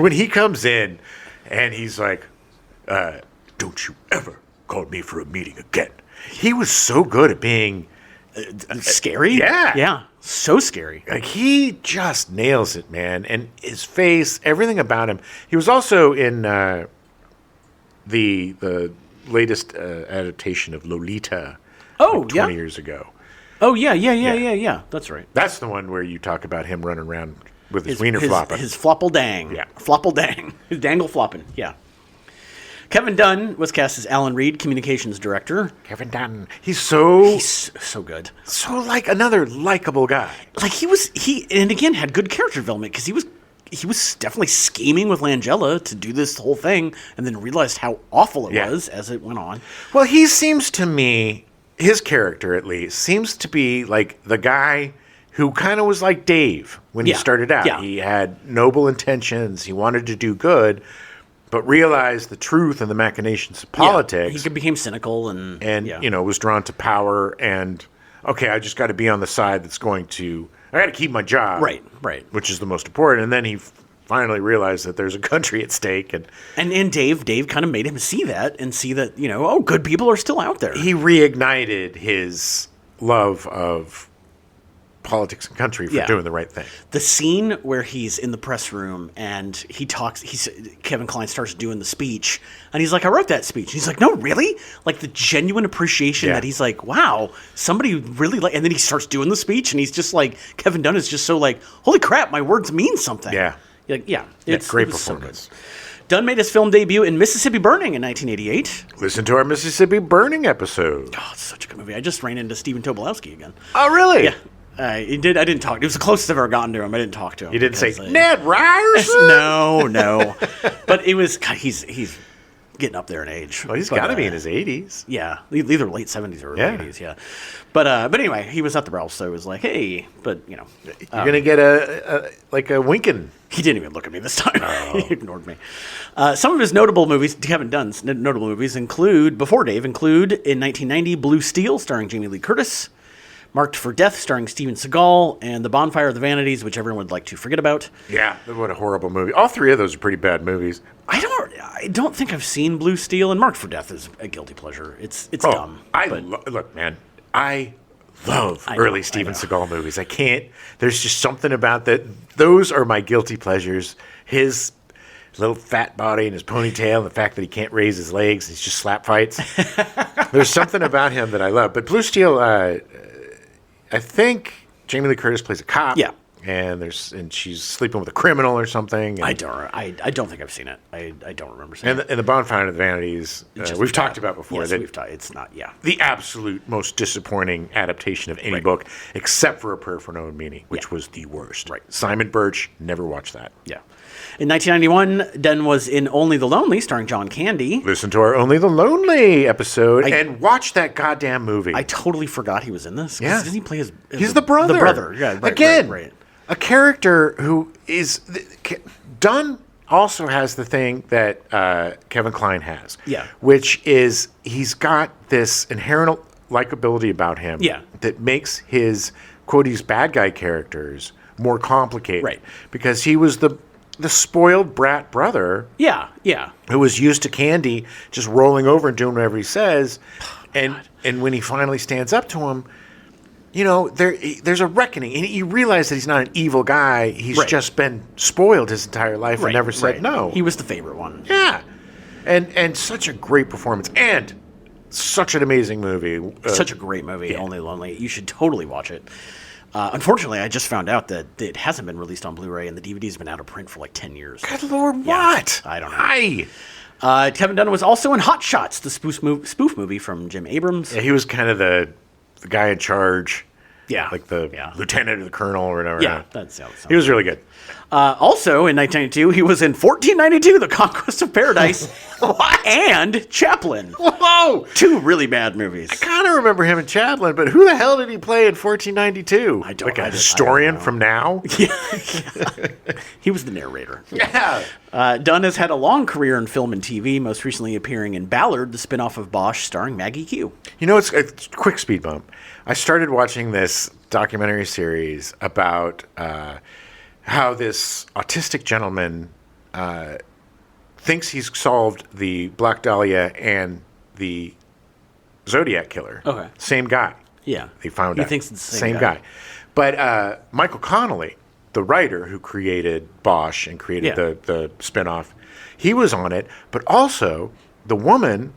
When he comes in and he's like, don't you ever call me for a meeting again. He was so good at being... scary? Yeah. So scary. Like, he just nails it, man. And his face, everything about him. He was also in the latest adaptation of Lolita 20 years ago. Oh, yeah. That's right. That's the one where you talk about him running around with his wiener flopping. His flopple dang. Yeah. Flopple dang. His dangle flopping. Yeah. Kevin Dunn was cast as Alan Reed, communications director. Kevin Dunn. He's so good. So like another likable guy. Like he and again had good character development because he was definitely scheming with Langella to do this whole thing and then realized how awful it was as it went on. Well, he seems to me, his character at least, seems to be like the guy who kind of was like Dave when he started out. Yeah. He had noble intentions. He wanted to do good, but realized the truth and the machinations of politics. He became cynical and was drawn to power and, okay, I just got to be on the side that's going to, I got to keep my job. Right. Which is the most important. And then he finally realized that there's a country at stake. And Dave kind of made him see that, good people are still out there. He reignited his love of politics and country for doing the right thing. The scene where he's in the press room and Kevin Kline starts doing the speech and he's like, I wrote that speech. And he's like, no, really? Like the genuine appreciation that he's like, wow, somebody really and then he starts doing the speech and he's just like, Kevin Dunn is just so like, holy crap, my words mean something. Yeah. It's great performance. So Dunn made his film debut in Mississippi Burning in 1988. Listen to our Mississippi Burning episode. Oh, it's such a good movie. I just ran into Stephen Tobolowsky again. Oh, really? Yeah. I didn't talk. It was the closest I've ever gotten to him. I didn't talk to him. You didn't say Ned Ryerson? No. But it was. He's getting up there in age. Well, he's got to be in his 80s. Yeah, either late 70s or 80s. Yeah. But anyway, he was at the Ralph, so it was like, hey, but you're gonna get a winking He didn't even look at me this time. Oh. He ignored me. Some of his notable movies, Kevin Dunn's notable movies include in 1990, Blue Steel, starring Jamie Lee Curtis, Marked for Death, starring Steven Seagal, and The Bonfire of the Vanities, which everyone would like to forget about. Yeah, what a horrible movie. All three of those are pretty bad movies. I don't think I've seen Blue Steel, and Marked for Death is a guilty pleasure. It's dumb. Look, man, I love early Steven Seagal movies. I can't. There's just something about that. Those are my guilty pleasures. His little fat body and his ponytail and the fact that he can't raise his legs. He's just slap fights. There's something about him that I love. But Blue Steel, I think Jamie Lee Curtis plays a cop. Yeah. And she's sleeping with a criminal or something. I don't think I've seen it. I don't remember seeing it. And the Bonfire of the Vanities, we've talked about before. Yes, we've talked. It's not, the absolute most disappointing adaptation of any book, except for A Prayer for No Meaning, which was the worst. Right. Simon Birch, never watched that. Yeah. In 1991, Dunn was in Only the Lonely, starring John Candy. Listen to our Only the Lonely episode and watch that goddamn movie. I totally forgot he was in this. Yeah. Doesn't he play his He's the brother. The brother, yeah. Right. A character who is... Dunn also has the thing that Kevin Kline has. Yeah. Which is he's got this inherent likability about him that makes his, quote, bad guy characters more complicated. Right. Because he was the spoiled brat brother. Yeah. Who was used to Candy just rolling over and doing whatever he says. And when he finally stands up to him, there's a reckoning. And you realize that he's not an evil guy. He's just been spoiled his entire life and never said no. He was the favorite one. Yeah. And such a great performance. And such an amazing movie. Such a great movie, Only Lonely. You should totally watch it. Unfortunately, I just found out that it hasn't been released on Blu-ray, and the DVD's been out of print for like 10 years. Good Lord, what? I don't know. Kevin Dunn was also in Hot Shots, the spoof movie from Jim Abrams. Yeah, he was kind of the guy in charge. Yeah. Like the lieutenant or the colonel or whatever. Yeah, that sounds He was really good. Also, in 1992, he was in 1492, The Conquest of Paradise, and Chaplin. Whoa! 2 really bad movies. I kind of remember him in Chaplin, but who the hell did he play in 1492? Like a historian from now? Yeah. He was the narrator. Yeah. Dunn has had a long career in film and TV, most recently appearing in Ballard, the spinoff of Bosch, starring Maggie Q. It's a quick speed bump. I started watching this documentary series about how this autistic gentleman thinks he's solved the Black Dahlia and the Zodiac Killer. Okay. Same guy. Yeah. They found out. He thinks it's the same guy. But Michael Connolly, the writer who created Bosch and created the spinoff, he was on it, but also the woman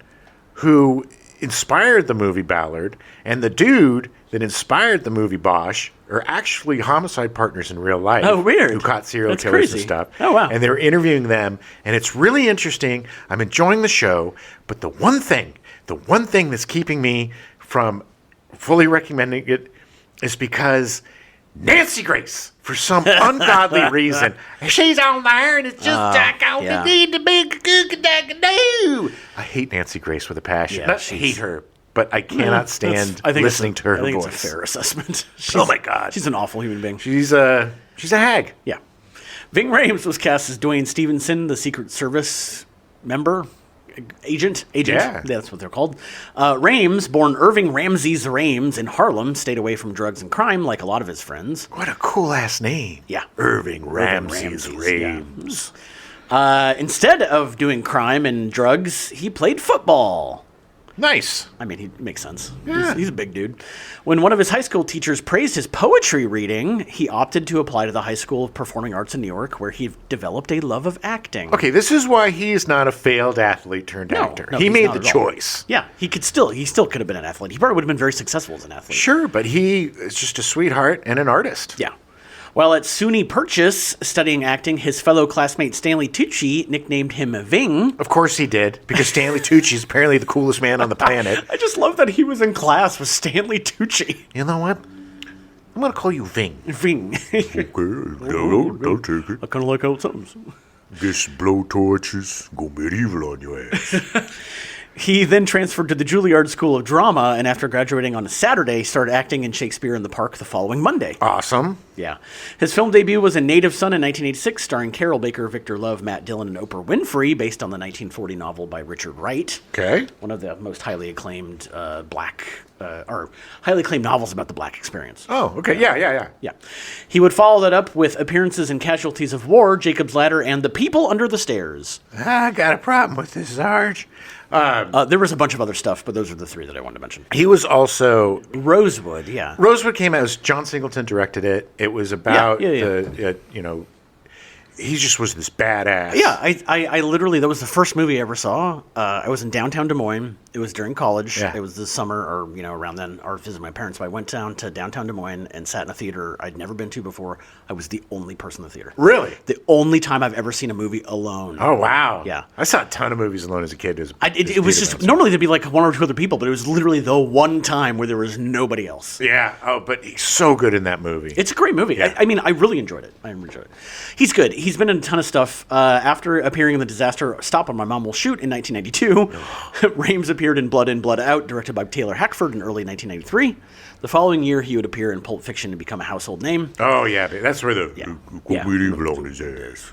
who inspired the movie Ballard and the dude that inspired the movie Bosch are actually homicide partners in real life. Oh, weird. Who caught serial That's killers crazy. and stuff. Oh, wow. And they were interviewing them, and it's really interesting. I'm enjoying the show, but the one thing that's keeping me from fully recommending it is because Nancy Grace, for some ungodly reason, she's on there, and it's just need to be I hate Nancy Grace with a passion. Not hate her, but I cannot stand listening to her voice. I think it's a fair assessment. Oh my God, she's an awful human being. She's a hag. Yeah. Ving Rhames was cast as Dwayne Stevenson, the Secret Service member. Agent. Yeah. That's what they're called. Rhames, born Irving Ramses Rhames in Harlem, stayed away from drugs and crime like a lot of his friends. What a cool ass name. Yeah. Irving Ramses Rhames. Yeah. Instead of doing crime and drugs, he played football. Nice. I mean, he makes sense. Yeah. He's a big dude. When one of his high school teachers praised his poetry reading, he opted to apply to the High School of Performing Arts in New York, where he developed a love of acting. Okay, this is why he is not a failed athlete turned actor. He made the choice. Yeah, he still could have been an athlete. He probably would have been very successful as an athlete. Sure, but he is just a sweetheart and an artist. Yeah. While at SUNY Purchase studying acting, his fellow classmate Stanley Tucci nicknamed him Ving. Of course he did, because Stanley Tucci is apparently the coolest man on the planet. I just love that he was in class with Stanley Tucci. You know what? I'm going to call you Ving. Ving. Okay, don't take it. I kind of like how it sounds. This blowtorch is going medieval on your ass. He then transferred to the Juilliard School of Drama, and after graduating on a Saturday, started acting in Shakespeare in the Park the following Monday. Awesome. Yeah. His film debut was A Native Son in 1986, starring Carol Baker, Victor Love, Matt Dillon, and Oprah Winfrey, based on the 1940 novel by Richard Wright. Okay. One of the most highly acclaimed highly acclaimed novels about the black experience. Oh, okay. Yeah. He would follow that up with appearances in Casualties of War, Jacob's Ladder, and The People Under the Stairs. I got a problem with this, Sarge. There was a bunch of other stuff, but those are the three that I wanted to mention. He was also... Rosewood, yeah. Rosewood came out as John Singleton directed it. It was about he just was this badass. Yeah, I literally, that was the first movie I ever saw. I was in downtown Des Moines. It was during college. Yeah. It was the summer or, around then, or visiting my parents. So I went down to downtown Des Moines and sat in a theater I'd never been to before. I was the only person in the theater. Really? The only time I've ever seen a movie alone. Oh, wow. Yeah. I saw a ton of movies alone as a kid. It was just, normally there'd be like one or two other people, but it was literally the one time where there was nobody else. Yeah. Oh, but he's so good in that movie. It's a great movie. Yeah. I mean, I really enjoyed it. He's good. He's been in a ton of stuff. After appearing in the disaster Stop or My Mom Will Shoot in 1992, Rames appeared in Blood In, Blood Out, directed by Taylor Hackford in early 1993. The following year, he would appear in Pulp Fiction and become a household name. Oh, yeah. That's where the belong his ass.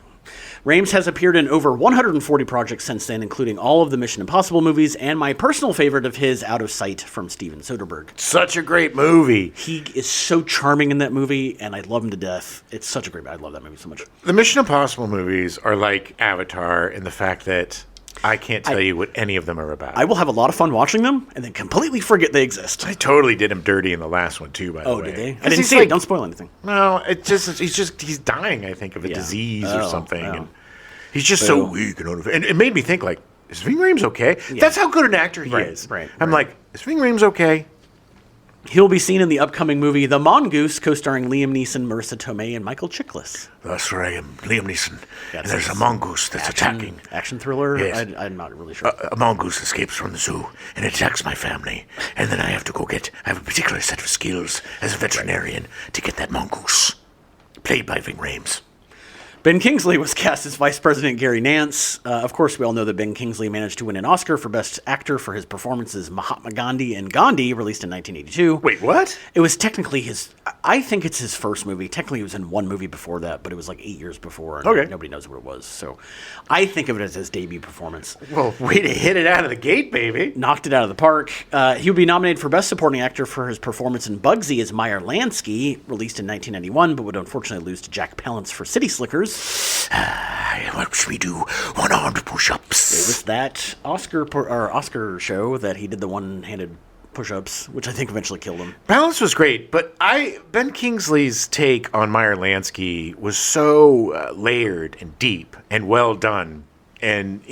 Rames has appeared in over 140 projects since then, including all of the Mission Impossible movies and my personal favorite of his, Out of Sight, from Steven Soderbergh. Such a great movie. He is so charming in that movie, and I love him to death. It's such a great movie. I love that movie so much. The Mission Impossible movies are like Avatar in the fact that I can't tell you what any of them are about. I will have a lot of fun watching them and then completely forget they exist. I totally did him dirty in the last one, too, by the way. Oh, did they? I didn't see it. Don't spoil anything. No, he's dying, I think, of a disease or something. Oh. And he's just so weak. And it made me think, like, is Ving Rhames okay? Yeah. That's how good an actor he is. I'm like, is Ving Rhames okay? He'll be seen in the upcoming movie The Mongoose, co-starring Liam Neeson, Marissa Tomei, and Michael Chiklis. That's right, I'm Liam Neeson. And there's a mongoose that's attacking. Action thriller? Yes. I'm not really sure. A mongoose escapes from the zoo and attacks my family. And then I have to I have a particular set of skills as a veterinarian to get that mongoose. Played by Ving Rhames. Ben Kingsley was cast as Vice President Gary Nance. Of course, we all know that Ben Kingsley managed to win an Oscar for Best Actor for his performances Mahatma Gandhi and Gandhi, released in 1982. Wait, what? It was technically I think it's his first movie. Technically, he was in one movie before that, but it was like 8 years before, and nobody knows what it was. So I think of it as his debut performance. Well, way to hit it out of the gate, baby. Knocked it out of the park. He would be nominated for Best Supporting Actor for his performance in Bugsy as Meyer Lansky, released in 1991, but would unfortunately lose to Jack Palance for City Slickers. Watch me do one-armed push-ups. It was that Oscar show that he did the one-handed push-ups, which I think eventually killed him. Balance was great, but Ben Kingsley's take on Meyer Lansky was so layered and deep and well done. And,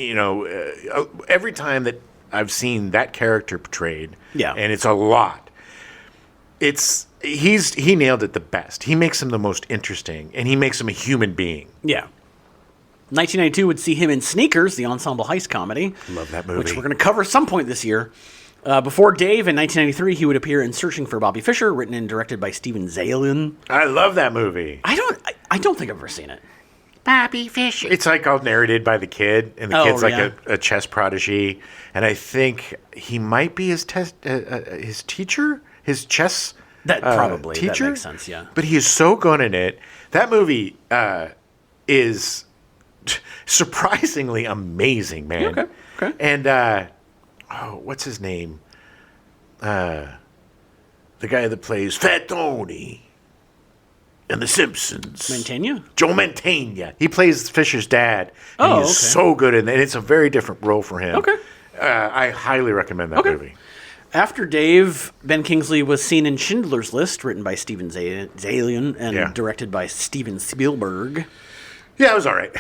every time that I've seen that character portrayed, and it's a lot, he nailed it the best. He makes him the most interesting, and he makes him a human being. Yeah. 1992 would see him in Sneakers, the ensemble heist comedy. Love that movie. Which we're going to cover at some point this year. Before Dave, in 1993, he would appear in Searching for Bobby Fischer, written and directed by Steven Zaillian. I love that movie. I don't think I've ever seen it. Bobby Fischer. It's like all narrated by the kid, and the kid's like a chess prodigy, and I think he might be his teacher, his chess that probably teacher. That makes sense, yeah. But he is so good in it. That movie is surprisingly amazing, man. Okay. And what's his name? The guy that plays Fat Tony in The Simpsons. Mantegna? Joe Mantegna. He plays Fisher's dad. And he's so good in it. And it's a very different role for him. Okay. I highly recommend that movie. After Dave, Ben Kingsley was seen in Schindler's List, written by Steven Zaillian and directed by Steven Spielberg. Yeah, it was all right.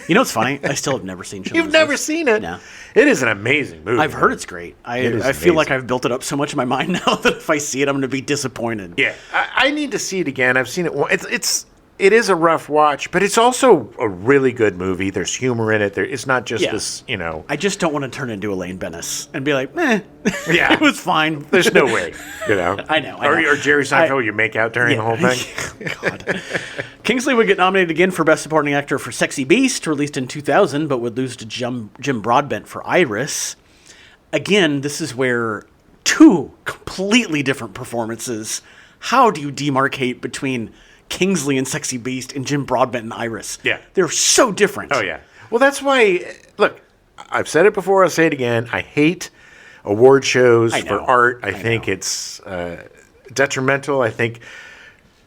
You know what's funny? I still have never seen Schindler's List. You've never seen it? No. It is an amazing movie. I've heard it's great. I feel like I've built it up so much in my mind now that if I see it, I'm going to be disappointed. Yeah, I need to see it again. I've seen it once. It is a rough watch, but it's also a really good movie. There's humor in it. It's not just this, I just don't want to turn into Elaine Bennis and be like, yeah, it was fine. There's no way, I know. Or Jerry Seinfeld, you make out during the whole thing. God. Kingsley would get nominated again for Best Supporting Actor for Sexy Beast, released in 2000, but would lose to Jim Broadbent for Iris. again, this is where two completely different performances. How do you demarcate between Kingsley and Sexy Beast and Jim Broadbent and Iris? Yeah. They're so different. Oh, yeah. Well, that's why, look, I've said it before, I'll say it again. I hate award shows for art. I think it's detrimental. I think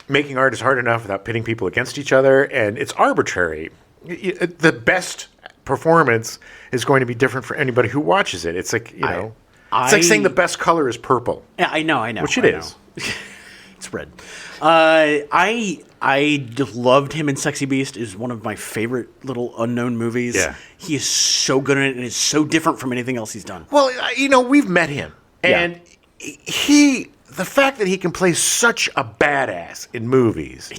making art is hard enough without pitting people against each other, and it's arbitrary. The best performance is going to be different for anybody who watches it. It's like, it's like saying the best color is purple. Yeah, I know. Which it is. It's red. I loved him in Sexy Beast. Is one of my favorite little unknown movies. Yeah. He is so good in it, and is so different from anything else he's done. Well, we've met him, and the fact that he can play such a badass in movies,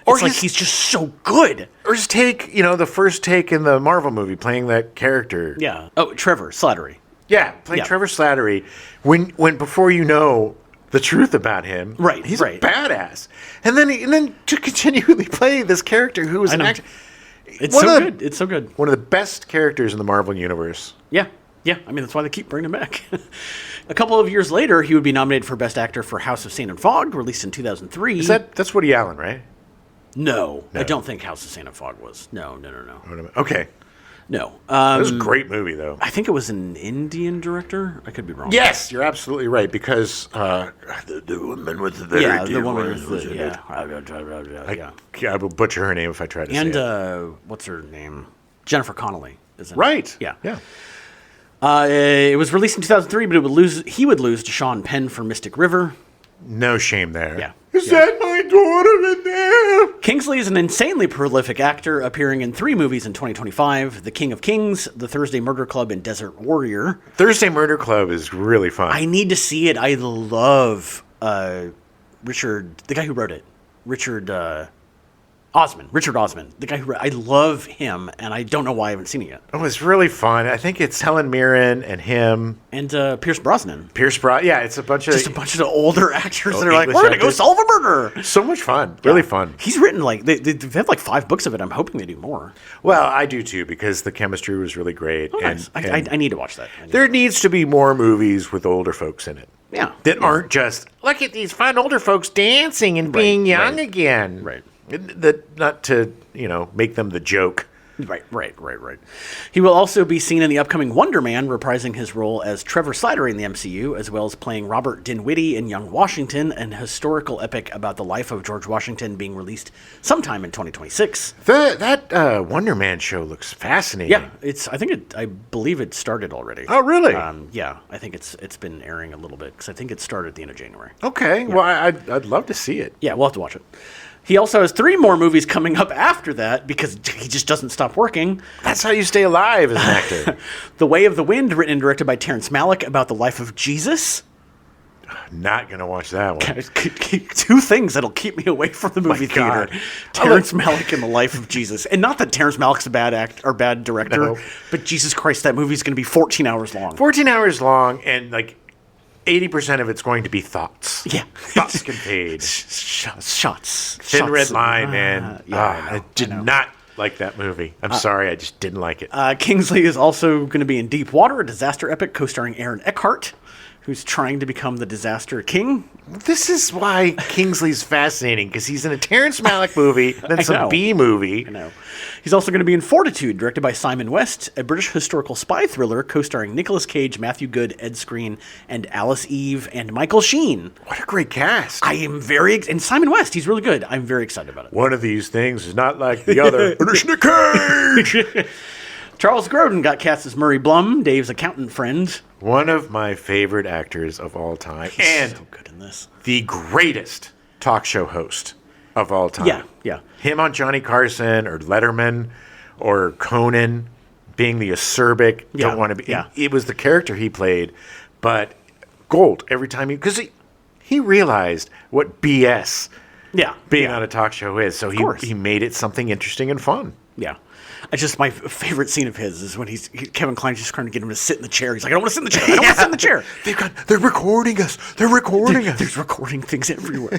Or he's just so good. Or just take, the first take in the Marvel movie, playing that character. Yeah. Oh, Trevor Slattery. Yeah, playing Trevor Slattery. When before you know the truth about him, right? He's a badass, and then to continually play this character who is an actor. It's so good. It's so good. One of the best characters in the Marvel universe. Yeah. Yeah, I mean, that's why they keep bringing him back. A couple of years later, he would be nominated for Best Actor for House of Sand and Fog, released in 2003. That's Woody Allen, right? No, I don't think House of Sand and Fog was. No. Okay. No. It was a great movie, though. I think it was an Indian director. I could be wrong. Yes, you're absolutely right, because the woman with the very the woman with the, I will butcher her name if I try to say it. And what's her name? Jennifer Connelly. Right. Yeah. Yeah. It was released in 2003, but he would lose to Sean Penn for Mystic River. No shame there. Yeah. Is that my daughter in there? Kingsley is an insanely prolific actor, appearing in 3 movies in 2025: The King of Kings, The Thursday Murder Club, and Desert Warrior. Thursday Murder Club is really fun. I need to see it. I love Richard, the guy who wrote it. Richard Osman, the guy who I love him, and I don't know why I haven't seen it yet. Oh, it's really fun. I think it's Helen Mirren and him. And Pierce Brosnan. Yeah, it's a bunch of older actors that are like, we're going to go solve a murder. So much fun. Really fun. He's written, they've had 5 books of it. I'm hoping they do more. Well, I do too, because the chemistry was really great. Oh, nice. I need to watch that. There needs to be more movies with older folks in it. Yeah. That aren't just, look at these fun older folks dancing and being young again. Right. Not to, make them the joke. Right. He will also be seen in the upcoming Wonder Man, reprising his role as Trevor Slattery in the MCU, as well as playing Robert Dinwiddie in Young Washington, an historical epic about the life of George Washington being released sometime in 2026. That Wonder Man show looks fascinating. Yeah, I believe it started already. Oh, really? Yeah, I think it's been airing a little bit, because I think it started at the end of January. Okay, well, I'd love to see it. Yeah, we'll have to watch it. He also has 3 more movies coming up after that, because he just doesn't stop working. That's how you stay alive as an actor. The Way of the Wind, written and directed by Terrence Malick, about the life of Jesus. Not going to watch that one. 2 things that'll keep me away from the movie theater. Terrence Malick and the life of Jesus. And not that Terrence Malick's a bad director, but Jesus Christ, that movie's going to be 14 hours long. 14 hours long, and 80% of it's going to be thoughts. Yeah. Thoughts conveyed. Shots. Thin Red Line, man. I did not like that movie. I'm sorry, I just didn't like it. Kingsley is also going to be in Deep Water, a disaster epic co-starring Aaron Eckhart, who's trying to become the disaster king. This is why Kingsley's fascinating, because he's in a Terrence Malick movie, then some B movie. I know. He's also going to be in Fortitude, directed by Simon West, a British historical spy thriller co-starring Nicolas Cage, Matthew Goode, Ed Skrein, and Alice Eve, and Michael Sheen. What a great cast. I am and Simon West, he's really good. I'm very excited about it. One of these things is not like the other. Nick Cage! Charles Grodin got cast as Murray Blum, Dave's accountant friend. One of my favorite actors of all time. And so good in this. The greatest talk show host of all time. Yeah. Him on Johnny Carson or Letterman or Conan being the acerbic, don't want to be. Yeah. It was the character he played, but gold every time because he realized what BS being on a talk show is. So he made it something interesting and fun. Yeah. My favorite scene of his is when Kevin Kline's just trying to get him to sit in the chair. He's like, I don't want to sit in the chair. I don't want to sit in the chair. They're recording us. They're recording us. There's recording things everywhere.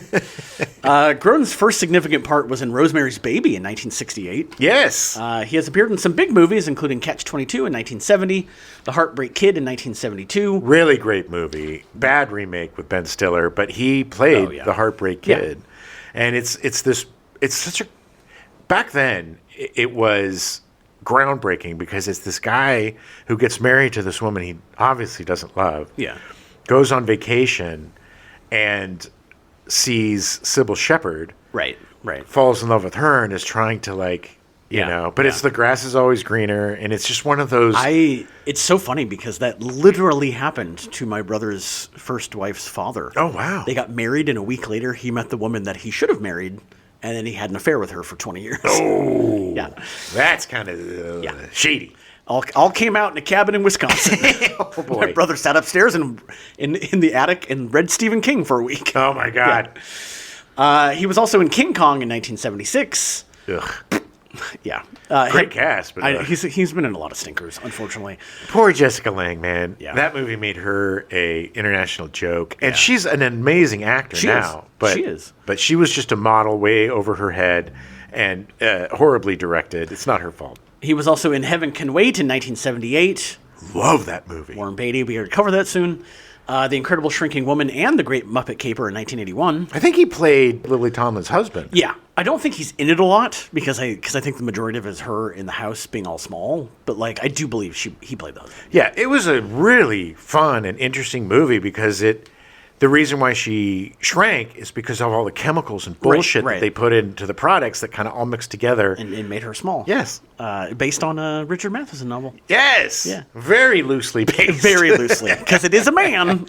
Grodin's first significant part was in Rosemary's Baby in 1968. Yes. He has appeared in some big movies, including Catch-22 in 1970, The Heartbreak Kid in 1972. Really great movie. Bad remake with Ben Stiller, but he played the Heartbreak Kid. Yeah. And it's such a... Back then, it was groundbreaking because it's this guy who gets married to this woman he obviously doesn't love. Yeah. Goes on vacation and sees Sybil Shepherd. Right. Falls in love with her and is trying to but it's the grass is always greener, and it's just one of those. It's so funny because that literally happened to my brother's first wife's father. Oh, wow. They got married, and a week later he met the woman that he should have married. And then he had an affair with her for 20 years. Oh, yeah, that's kind of shady. All came out in a cabin in Wisconsin. Oh boy! My brother sat upstairs in the attic and read Stephen King for a week. Oh my God! Yeah. He was also in King Kong in 1976. Ugh. Yeah, great cast, but he's been in a lot of stinkers, unfortunately. Poor Jessica Lange, man. Yeah. That movie made her a international joke, and she's an amazing actor now. But she is. But she was just a model way over her head, and horribly directed. It's not her fault. He was also in Heaven Can Wait in 1978. Love that movie. Warren Beatty. We already cover that soon. The Incredible Shrinking Woman and The Great Muppet Caper in 1981. I think he played Lily Tomlin's husband. Yeah. I don't think he's in it a lot because I think the majority of it is her in the house being all small. But I do believe he played the husband. Yeah, it was a really fun and interesting movie because the reason why she shrank is because of all the chemicals and bullshit that they put into the products that kind of all mixed together. And it made her small. Yes. Based on a Richard Matheson novel. Yes. Yeah. Very loosely based. Very loosely. Because it is a man.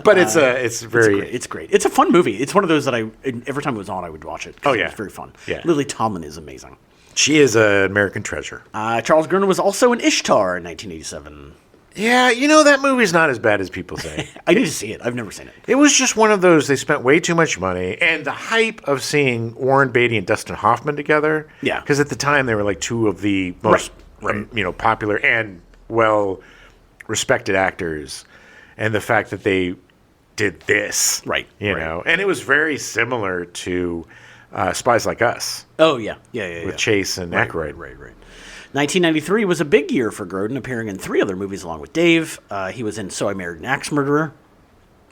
But it's very... It's great. It's a fun movie. It's one of those that every time it was on, I would watch it. Oh, yeah. It's very fun. Yeah. Lily Tomlin is amazing. She is an American treasure. Charles Grodin was also in Ishtar in 1987. Yeah, that movie's not as bad as people say. I need to see it. I've never seen it. It was just one of those, they spent way too much money, and the hype of seeing Warren Beatty and Dustin Hoffman together. Yeah. Because at the time, they were two of the most popular and well-respected actors. And the fact that they did this. Right. And it was very similar to Spies Like Us. Oh, yeah. Yeah. With Chase and Aykroyd. Right. 1993 was a big year for Grodin, appearing in 3 other movies along with Dave. He was in So I Married an Axe Murderer.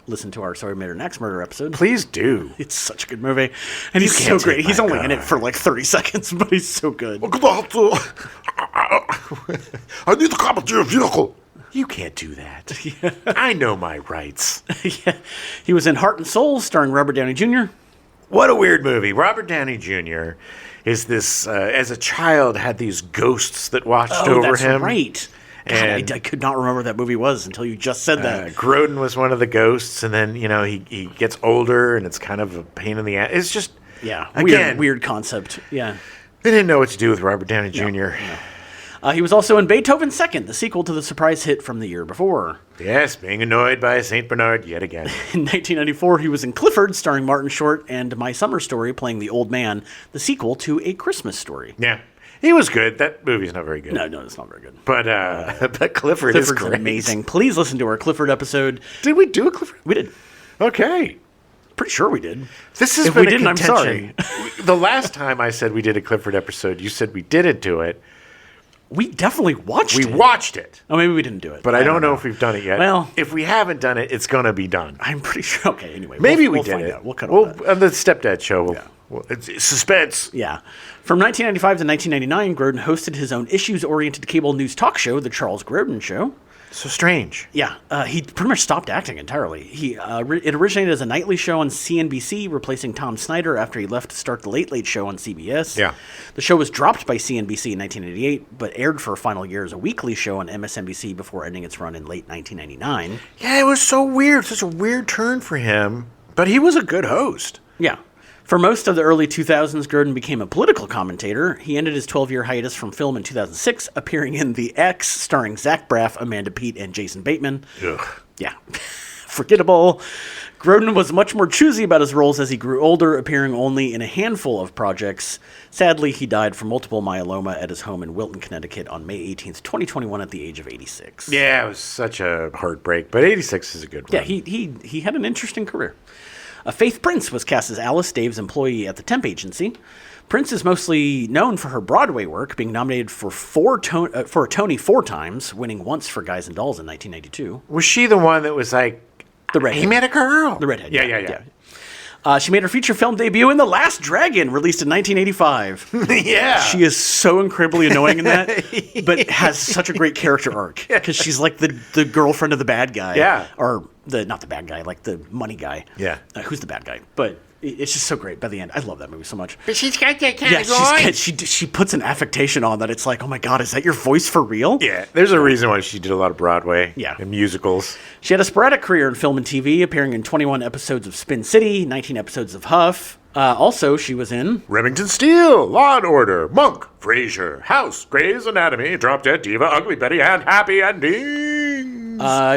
Listen to our So I Married an Axe Murderer episode. Please do. It's such a good movie. And he's so great. He's only in it for 30 seconds, but he's so good. I need to commandeer a vehicle. You can't do that. I know my rights. Yeah. He was in Heart and Soul, starring Robert Downey Jr. What a weird movie. Robert Downey Jr. is this, as a child, had these ghosts that watched over him. That's right. God, I could not remember what that movie was until you just said that. Grodin was one of the ghosts, and then, he gets older, and it's kind of a pain in the ass. It's just, weird concept. Yeah. They didn't know what to do with Robert Downey Jr. No. He was also in Beethoven Second, the sequel to the surprise hit from the year before. Yes, being annoyed by St. Bernard yet again. In 1994, he was in Clifford, starring Martin Short, and My Summer Story, playing the old man, the sequel to A Christmas Story. Yeah. He was good. That movie's not very good. No, it's not very good. But Clifford is great. Amazing. Please listen to our Clifford episode. Did we do a Clifford? We did. Okay. Pretty sure we did. This has been a contention. I'm sorry. The last time I said we did a Clifford episode, you said we didn't do it. We definitely watched it. We watched it. Oh, maybe we didn't do it. But I don't know if we've done it yet. Well, if we haven't done it, it's going to be done. I'm pretty sure. Okay, anyway. Maybe we'll did find it. Out. We'll cut that. On the Stepdad show. It's suspense. Yeah. From 1995 to 1999, Grodin hosted his own issues-oriented cable news talk show, The Charles Grodin Show. So strange. Yeah. He pretty much stopped acting entirely. It originated as a nightly show on CNBC, replacing Tom Snyder after he left to start The Late Late Show on CBS. Yeah. The show was dropped by CNBC in 1988, but aired for a final year as a weekly show on MSNBC before ending its run in late 1999. Yeah, it was so weird. Such a weird turn for him. But he was a good host. Yeah. For most of the early 2000s, Grodin became a political commentator. He ended his 12-year hiatus from film in 2006, appearing in The X, starring Zach Braff, Amanda Peet, and Jason Bateman. Ugh. Yeah. Forgettable. Grodin was much more choosy about his roles as he grew older, appearing only in a handful of projects. Sadly, he died from multiple myeloma at his home in Wilton, Connecticut on May 18th, 2021 at the age of 86. Yeah, it was such a heartbreak, but 86 is a good one. Yeah, he had an interesting career. Faith Prince was cast as Alice, Dave's employee at the temp agency. Prince is mostly known for her Broadway work, being nominated for a Tony 4 times, winning once for Guys and Dolls in 1992. Was she the one that was like, the redhead? He met a girl. The redhead. Yeah. She made her feature film debut in The Last Dragon, released in 1985. Yeah. She is so incredibly annoying in that, but has such a great character arc, because she's like the girlfriend of the bad guy. Yeah. Or not the bad guy, like the money guy. Yeah. Who's the bad guy? But it's just so great by the end. I love that movie so much. But she's got that kind of voice. She puts an affectation on that it's like, oh my God, is that your voice for real? Yeah, there's a reason why she did a lot of Broadway and musicals. She had a sporadic career in film and TV, appearing in 21 episodes of Spin City, 19 episodes of Huff. Also, she was in Remington Steele, Law and Order, Monk, Frasier, House, Grey's Anatomy, Drop Dead Diva, Ugly Betty, and Happy Endings.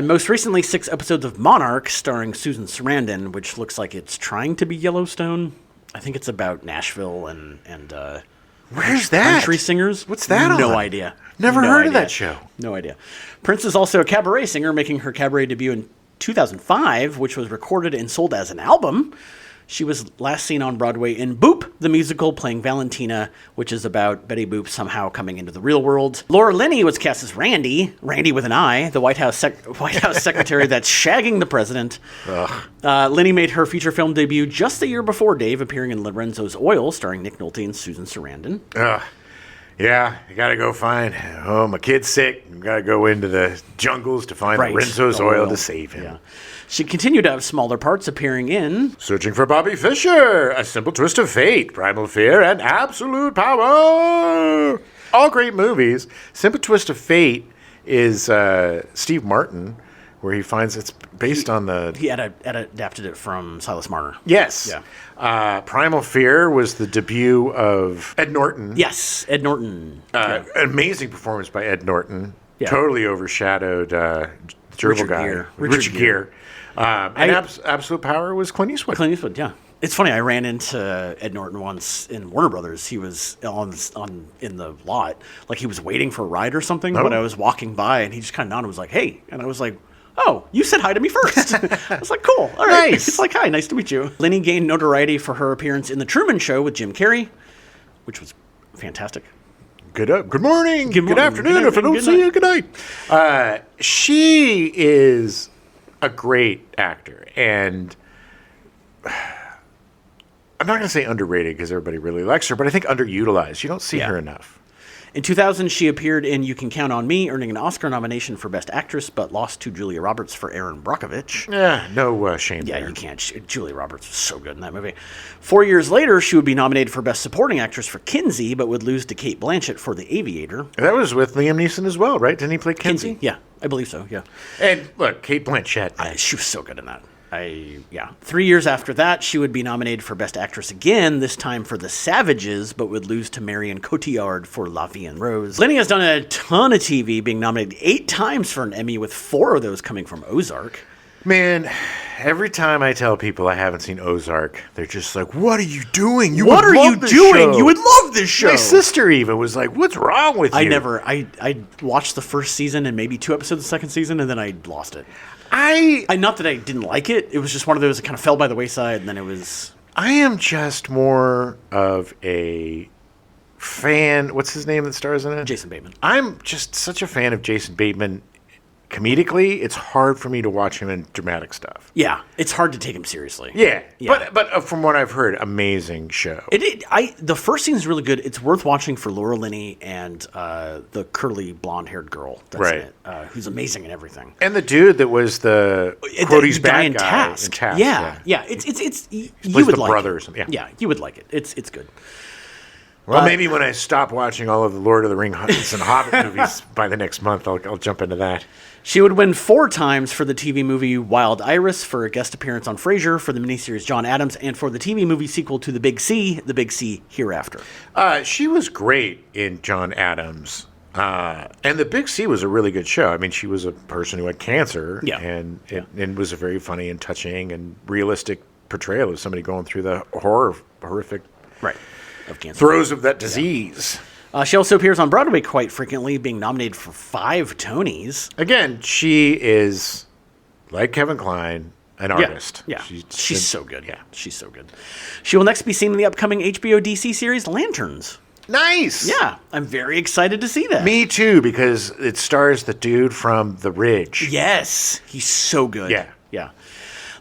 Most recently, 6 episodes of Monarch, starring Susan Sarandon, which looks like it's trying to be Yellowstone. I think it's about Nashville and where's that? Country singers. What's that on? No idea. Never heard of that show. No idea. Prince is also a cabaret singer, making her cabaret debut in 2005, which was recorded and sold as an album. She was last seen on Broadway in Boop, the musical, playing Valentina, which is about Betty Boop somehow coming into the real world. Laura Linney was cast as Randy with an I, the White House secretary that's shagging the president. Linney made her feature film debut just the year before Dave, appearing in Lorenzo's Oil, starring Nick Nolte and Susan Sarandon. Yeah, you gotta go find, my kid's sick. You gotta go into the jungles to find Lorenzo's Oil to save him. Yeah. She continued to have smaller parts, appearing in Searching for Bobby Fischer, A Simple Twist of Fate, Primal Fear, and Absolute Power. All great movies. Simple Twist of Fate is Steve Martin, where he finds it's based on the... He adapted it from Silas Marner. Yes. Yeah. Primal Fear was the debut of Ed Norton. Yes, Ed Norton. An amazing performance by Ed Norton. Yeah. Totally overshadowed Richard Gere. Absolute Power was Clint Eastwood. Clint Eastwood, yeah. It's funny, I ran into Ed Norton once in Warner Brothers. He was in the lot, like he was waiting for a ride or something when I was walking by, and he just kind of nodded and was like, hey. And I was like, oh, you said hi to me first. I was like, cool. All right. Nice. It's like, hi, nice to meet you. Linney gained notoriety for her appearance in The Truman Show with Jim Carrey, which was fantastic. Good morning. Good afternoon. If I don't see you, good night. She is a great actor, and I'm not going to say underrated because everybody really likes her, but I think underutilized. You don't see her enough. In 2000, she appeared in You Can Count on Me, earning an Oscar nomination for Best Actress, but lost to Julia Roberts for Erin Brockovich. Yeah, no shame there. Yeah, you can't. Julia Roberts was so good in that movie. 4 years later, she would be nominated for Best Supporting Actress for Kinsey, but would lose to Cate Blanchett for The Aviator. That was with Liam Neeson as well, right? Didn't he play Kinsey? Yeah, I believe so, yeah. And look, Cate Blanchett. She was so good in that. 3 years after that, she would be nominated for Best Actress again, this time for The Savages, but would lose to Marion Cotillard for La Vie en Rose. Linney has done a ton of TV, being nominated 8 times for an Emmy, with 4 of those coming from Ozark. Man, every time I tell people I haven't seen Ozark, they're just like, what are you doing? You would love this show. My sister even was like, what's wrong with you? I watched the first season and maybe 2 episodes of the second season, and then I lost it. Not that I didn't like it. It was just one of those that kind of fell by the wayside, and then it was... I am just more of a fan... What's his name that stars in it? Jason Bateman. I'm just such a fan of Jason Bateman. Comedically, it's hard for me to watch him in dramatic stuff. Yeah, it's hard to take him seriously. Yeah. But from what I've heard, amazing show. The first season is really good. It's worth watching for Laura Linney and the curly blonde-haired girl that's in it, who's amazing in everything. And the dude that was the Cody's bad guy Task. in Task. Yeah. It's you would like it. Yeah, you would like it. It's good. Well, maybe when I stop watching all of the Lord of the Rings and Hobbit movies by the next month, I'll jump into that. She would win 4 times for the TV movie Wild Iris, for a guest appearance on Frasier, for the miniseries John Adams, and for the TV movie sequel to The Big C Hereafter. She was great in John Adams. And The Big C was a really good show. I mean, she was a person who had cancer, and it was a very funny and touching and realistic portrayal of somebody going through the horrific of cancer throes of that disease. She also appears on Broadway quite frequently, being nominated for 5 Tonys. Again, she is, like Kevin Kline, an artist. Yeah, she's so good. Yeah, she's so good. She will next be seen in the upcoming HBO DC series Lanterns. Nice. Yeah, I'm very excited to see that. Me too, because it stars the dude from The Ridge. Yes, he's so good. Yeah.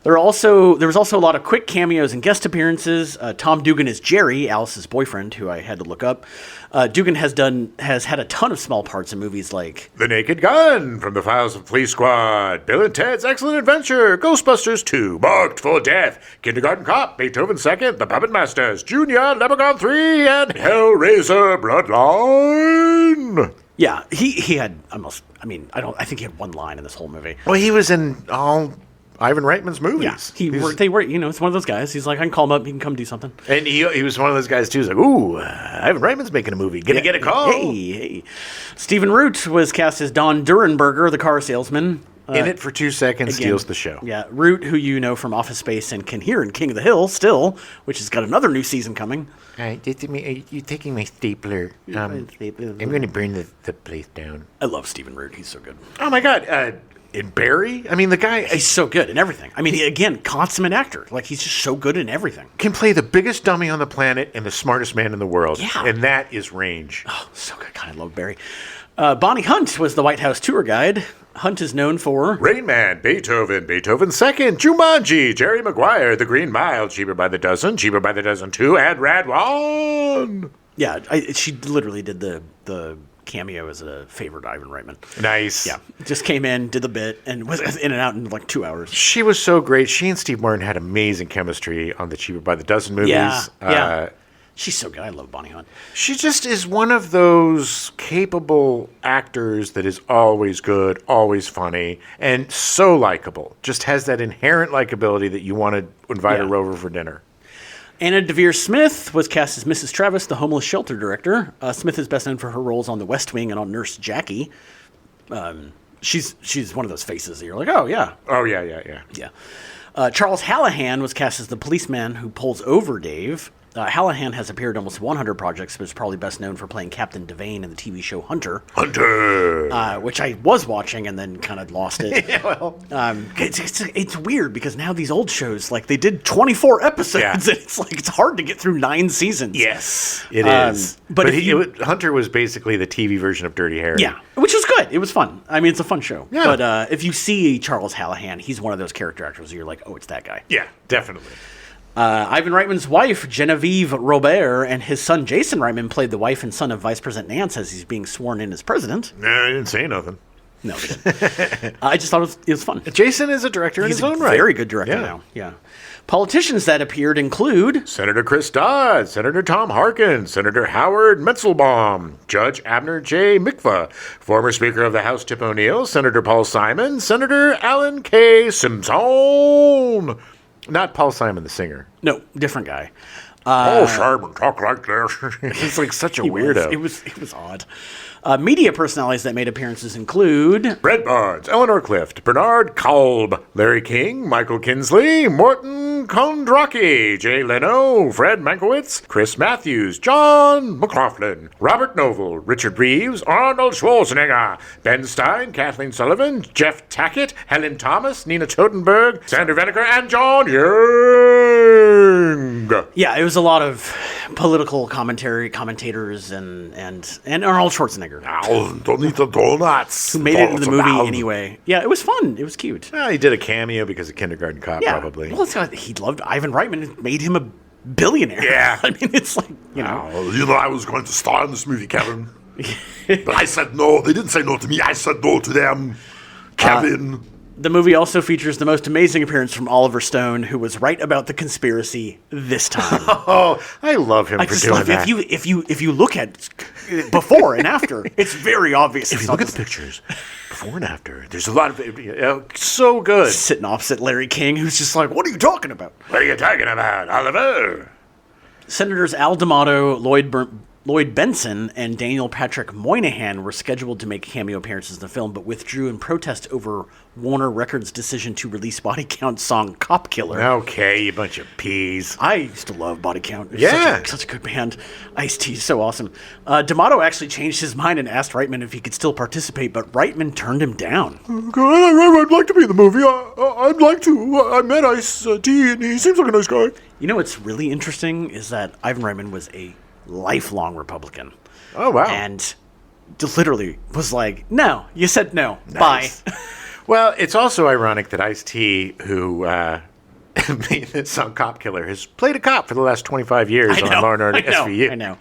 There was also a lot of quick cameos and guest appearances. Tom Dugan is Jerry, Alice's boyfriend, who I had to look up. Dugan has had a ton of small parts in movies like The Naked Gun, From the Files of Police Squad, Bill and Ted's Excellent Adventure, Ghostbusters 2, Marked for Death, Kindergarten Cop, Beethoven 2nd, The Puppet Masters, Junior, Leprechaun 3, and Hellraiser Bloodline. Yeah, he had almost. I think he had one line in this whole movie. Well, he was in all Ivan Reitman's movies. Yeah, they were. It's one of those guys. He's like, I can call him up. He can come do something. And he was one of those guys too. He's like, ooh, Ivan Reitman's making a movie. Gonna get a call. Hey. Stephen Root was cast as Don Durenberger, the car salesman. In it for 2 seconds, steals the show. Yeah, Root, who you know from Office Space and can hear in King of the Hill still, which has got another new season coming. Are you taking my stapler? I'm going to burn the place down. I love Stephen Root. He's so good. Oh, my God. In Barry? I mean, the guy... He's so good in everything. I mean, again, consummate actor. Like, he's just so good in everything. Can play the biggest dummy on the planet and the smartest man in the world. Yeah. And that is range. Oh, so good. God, I love Barry. Bonnie Hunt was the White House tour guide. Hunt is known for... Rain Man, Beethoven 2nd, Jumanji, Jerry Maguire, The Green Mile, Cheaper by the Dozen 2, and Rad 1. Yeah, she literally did the cameo as a favorite Ivan Reitman. Nice. Yeah, just came in, did the bit, and was in and out in like 2 hours. She was so great. She and Steve Martin had amazing chemistry on the Cheaper by the Dozen movies. Yeah. She's so good. I love Bonnie Hunt. She just is one of those capable actors that is always good, always funny, and so likable. Just has that inherent likability that you want to invite her over for dinner. Anna Devere Smith was cast as Mrs. Travis, the homeless shelter director. Smith is best known for her roles on The West Wing and on Nurse Jackie. She's one of those faces that you're like, oh, yeah. Oh, yeah. Charles Hallahan was cast as the policeman who pulls over Dave. Hallahan has appeared in almost 100 projects, but is probably best known for playing Captain Devane in the TV show Hunter. Which I was watching and then kind of lost it. It's weird because now these old shows, like they did 24 episodes, and it's hard to get through 9 seasons. Yes, it is. But Hunter was basically the TV version of Dirty Harry. Yeah, which was good. It was fun. I mean, it's a fun show. Yeah. But if you see Charles Hallahan, he's one of those character actors where you're like, oh, it's that guy. Yeah, definitely. Ivan Reitman's wife, Genevieve Robert, and his son, Jason Reitman, played the wife and son of Vice President Nance as he's being sworn in as president. I didn't say nothing. No, he didn't. I just thought it was fun. Jason is a director in his own right. He's a very good director now. Yeah. Politicians that appeared include... Senator Chris Dodd, Senator Tom Harkin, Senator Howard Metzelbaum, Judge Abner J. Mikva, former Speaker of the House Tip O'Neill, Senator Paul Simon, Senator Alan K. Simpson. Not Paul Simon, the singer. No, different guy. Simon, talk like this. He's like such a weirdo. It was odd. Media personalities that made appearances include... Brett Barnes, Eleanor Clift, Bernard Kolb, Larry King, Michael Kinsley, Morton Kondraki, Jay Leno, Fred Mankiewicz, Chris Matthews, John McLaughlin, Robert Noble, Richard Reeves, Arnold Schwarzenegger, Ben Stein, Kathleen Sullivan, Jeff Tackett, Helen Thomas, Nina Totenberg, Sander Veneker, and John Young. Yeah, it was a lot of political commentators and Arnold Schwarzenegger. Oh, don't eat the donuts. Who made it into the movie anyway. Yeah, it was fun. It was cute. Well, he did a cameo because of Kindergarten Cop, probably. Well, he loved Ivan Reitman. It made him a billionaire. Yeah. I mean, it's like, you know. I was going to star in this movie, Kevin. But I said no. They didn't say no to me. I said no to them. Kevin. The movie also features the most amazing appearance from Oliver Stone, who was right about the conspiracy this time. Oh, I love him for doing that. If you look at before and after, it's very obvious. If you look at the pictures before and after, there's a lot of so good. Sitting opposite Larry King, who's just like, "What are you talking about? What are you talking about, Oliver?" Senators Al D'Amato, Lloyd Lloyd Benson and Daniel Patrick Moynihan were scheduled to make cameo appearances in the film, but withdrew in protest over Warner Records' decision to release Body Count's song Cop Killer. Okay, you bunch of peas. I used to love Body Count. Such a good band. Ice-T is so awesome. D'Amato actually changed his mind and asked Reitman if he could still participate, but Reitman turned him down. I'd like to be in the movie. I'd like to. I met Ice-T, and he seems like a nice guy. You know what's really interesting is that Ivan Reitman was a lifelong Republican. Oh, wow. And literally was like, no, you said no. Nice. Bye. Well, it's also ironic that Ice-T, who made this song Cop Killer, has played a cop for the last 25 years on Law & Order SVU. I know.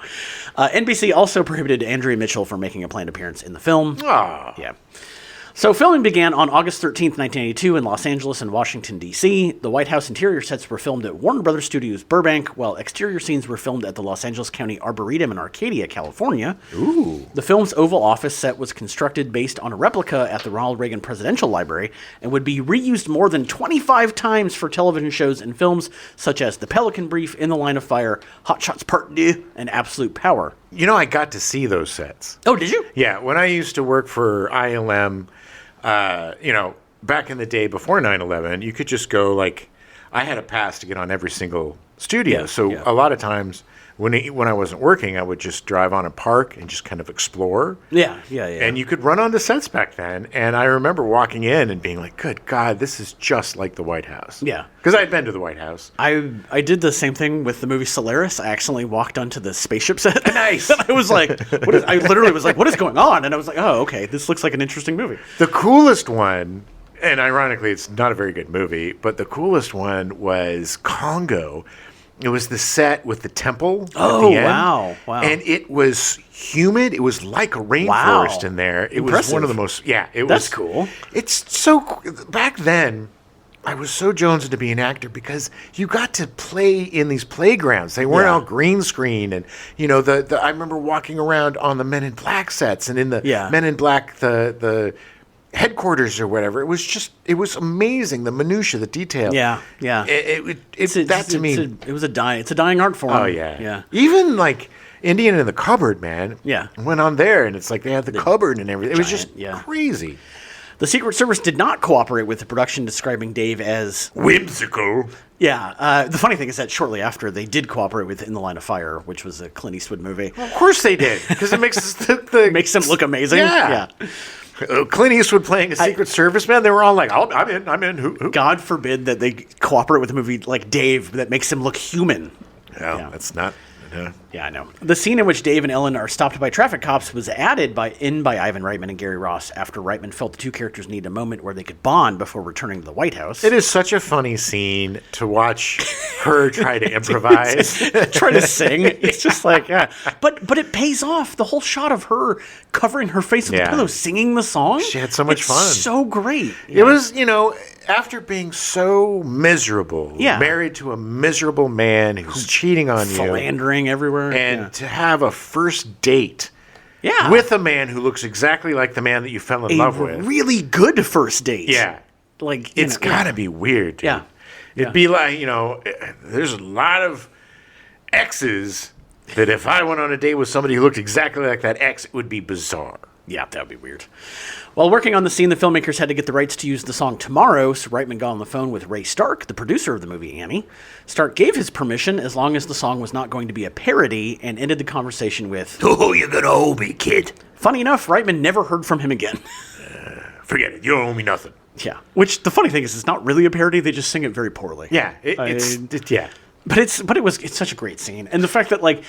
NBC also prohibited Andrea Mitchell from making a planned appearance in the film. Oh. Yeah. So filming began on August 13th, 1982 in Los Angeles and Washington, D.C. The White House interior sets were filmed at Warner Brothers Studios Burbank, while exterior scenes were filmed at the Los Angeles County Arboretum in Arcadia, California. Ooh. The film's Oval Office set was constructed based on a replica at the Ronald Reagan Presidential Library and would be reused more than 25 times for television shows and films such as The Pelican Brief, In the Line of Fire, Hot Shots Part 2, and Absolute Power. You know, I got to see those sets. Oh, did you? Yeah, when I used to work for ILM, back in the day before 9/11, you could just go, I had a pass to get on every single studio. A lot of times when I wasn't working, I would just drive on a park and just kind of explore. Yeah. And you could run onto sets back then. And I remember walking in and being like, good God, this is just like the White House. Yeah. Because I had been to the White House. I did the same thing with the movie Solaris. I accidentally walked onto the spaceship set. Nice. And I was like, I literally was like, what is going on? And I was like, oh, okay, this looks like an interesting movie. The coolest one, and ironically, it's not a very good movie, but the coolest one was Congo. It was the set with the temple at the end. Wow. And it was humid. It was like a rainforest in there. It was one of the most, That's cool. It's so cool. Back then, I was so jonesing to be an actor because you got to play in these playgrounds. They weren't all green screen. And, I remember walking around on the Men in Black sets and in the Men in Black, the headquarters or whatever. It was amazing, the minutia, the detail. Yeah. It's a dying art form. Oh yeah. Even Indian in the Cupboard, man. Yeah. Went on there and it's like they had the cupboard and everything. It was just crazy. The Secret Service did not cooperate with the production, describing Dave as whimsical. Yeah. The funny thing is that shortly after, they did cooperate with In the Line of Fire, which was a Clint Eastwood movie. Well, of course they did, because it makes makes them look amazing. Yeah. Clint Eastwood playing a Secret Service man, they were all like, I'm in. Who? God forbid that they cooperate with a movie like Dave that makes him look human. That's not... Yeah, I know. The scene in which Dave and Ellen are stopped by traffic cops was added by Ivan Reitman and Gary Ross after Reitman felt the two characters needed a moment where they could bond before returning to the White House. It is such a funny scene to watch her try to improvise. Try to sing. It's just like, But it pays off. The whole shot of her covering her face with the pillow, singing the song. She had so much fun. So great. It was, after being so miserable, married to a miserable man who's cheating on you. Philandering everywhere. And to have a first date with a man who looks exactly like the man that you fell in love with. A really good first date. Yeah. It's got to be weird, dude. Yeah. It'd be like, there's a lot of exes that if I went on a date with somebody who looked exactly like that ex, it would be bizarre. Yeah, that would be weird. While working on the scene, the filmmakers had to get the rights to use the song Tomorrow, so Reitman got on the phone with Ray Stark, the producer of the movie Annie. Stark gave his permission as long as the song was not going to be a parody, and ended the conversation with, "Oh, you're gonna owe me, kid." Funny enough, Reitman never heard from him again. Forget it. You don't owe me nothing. Yeah. Which, the funny thing is, it's not really a parody, they just sing it very poorly. Yeah. But it's such a great scene. And the fact that,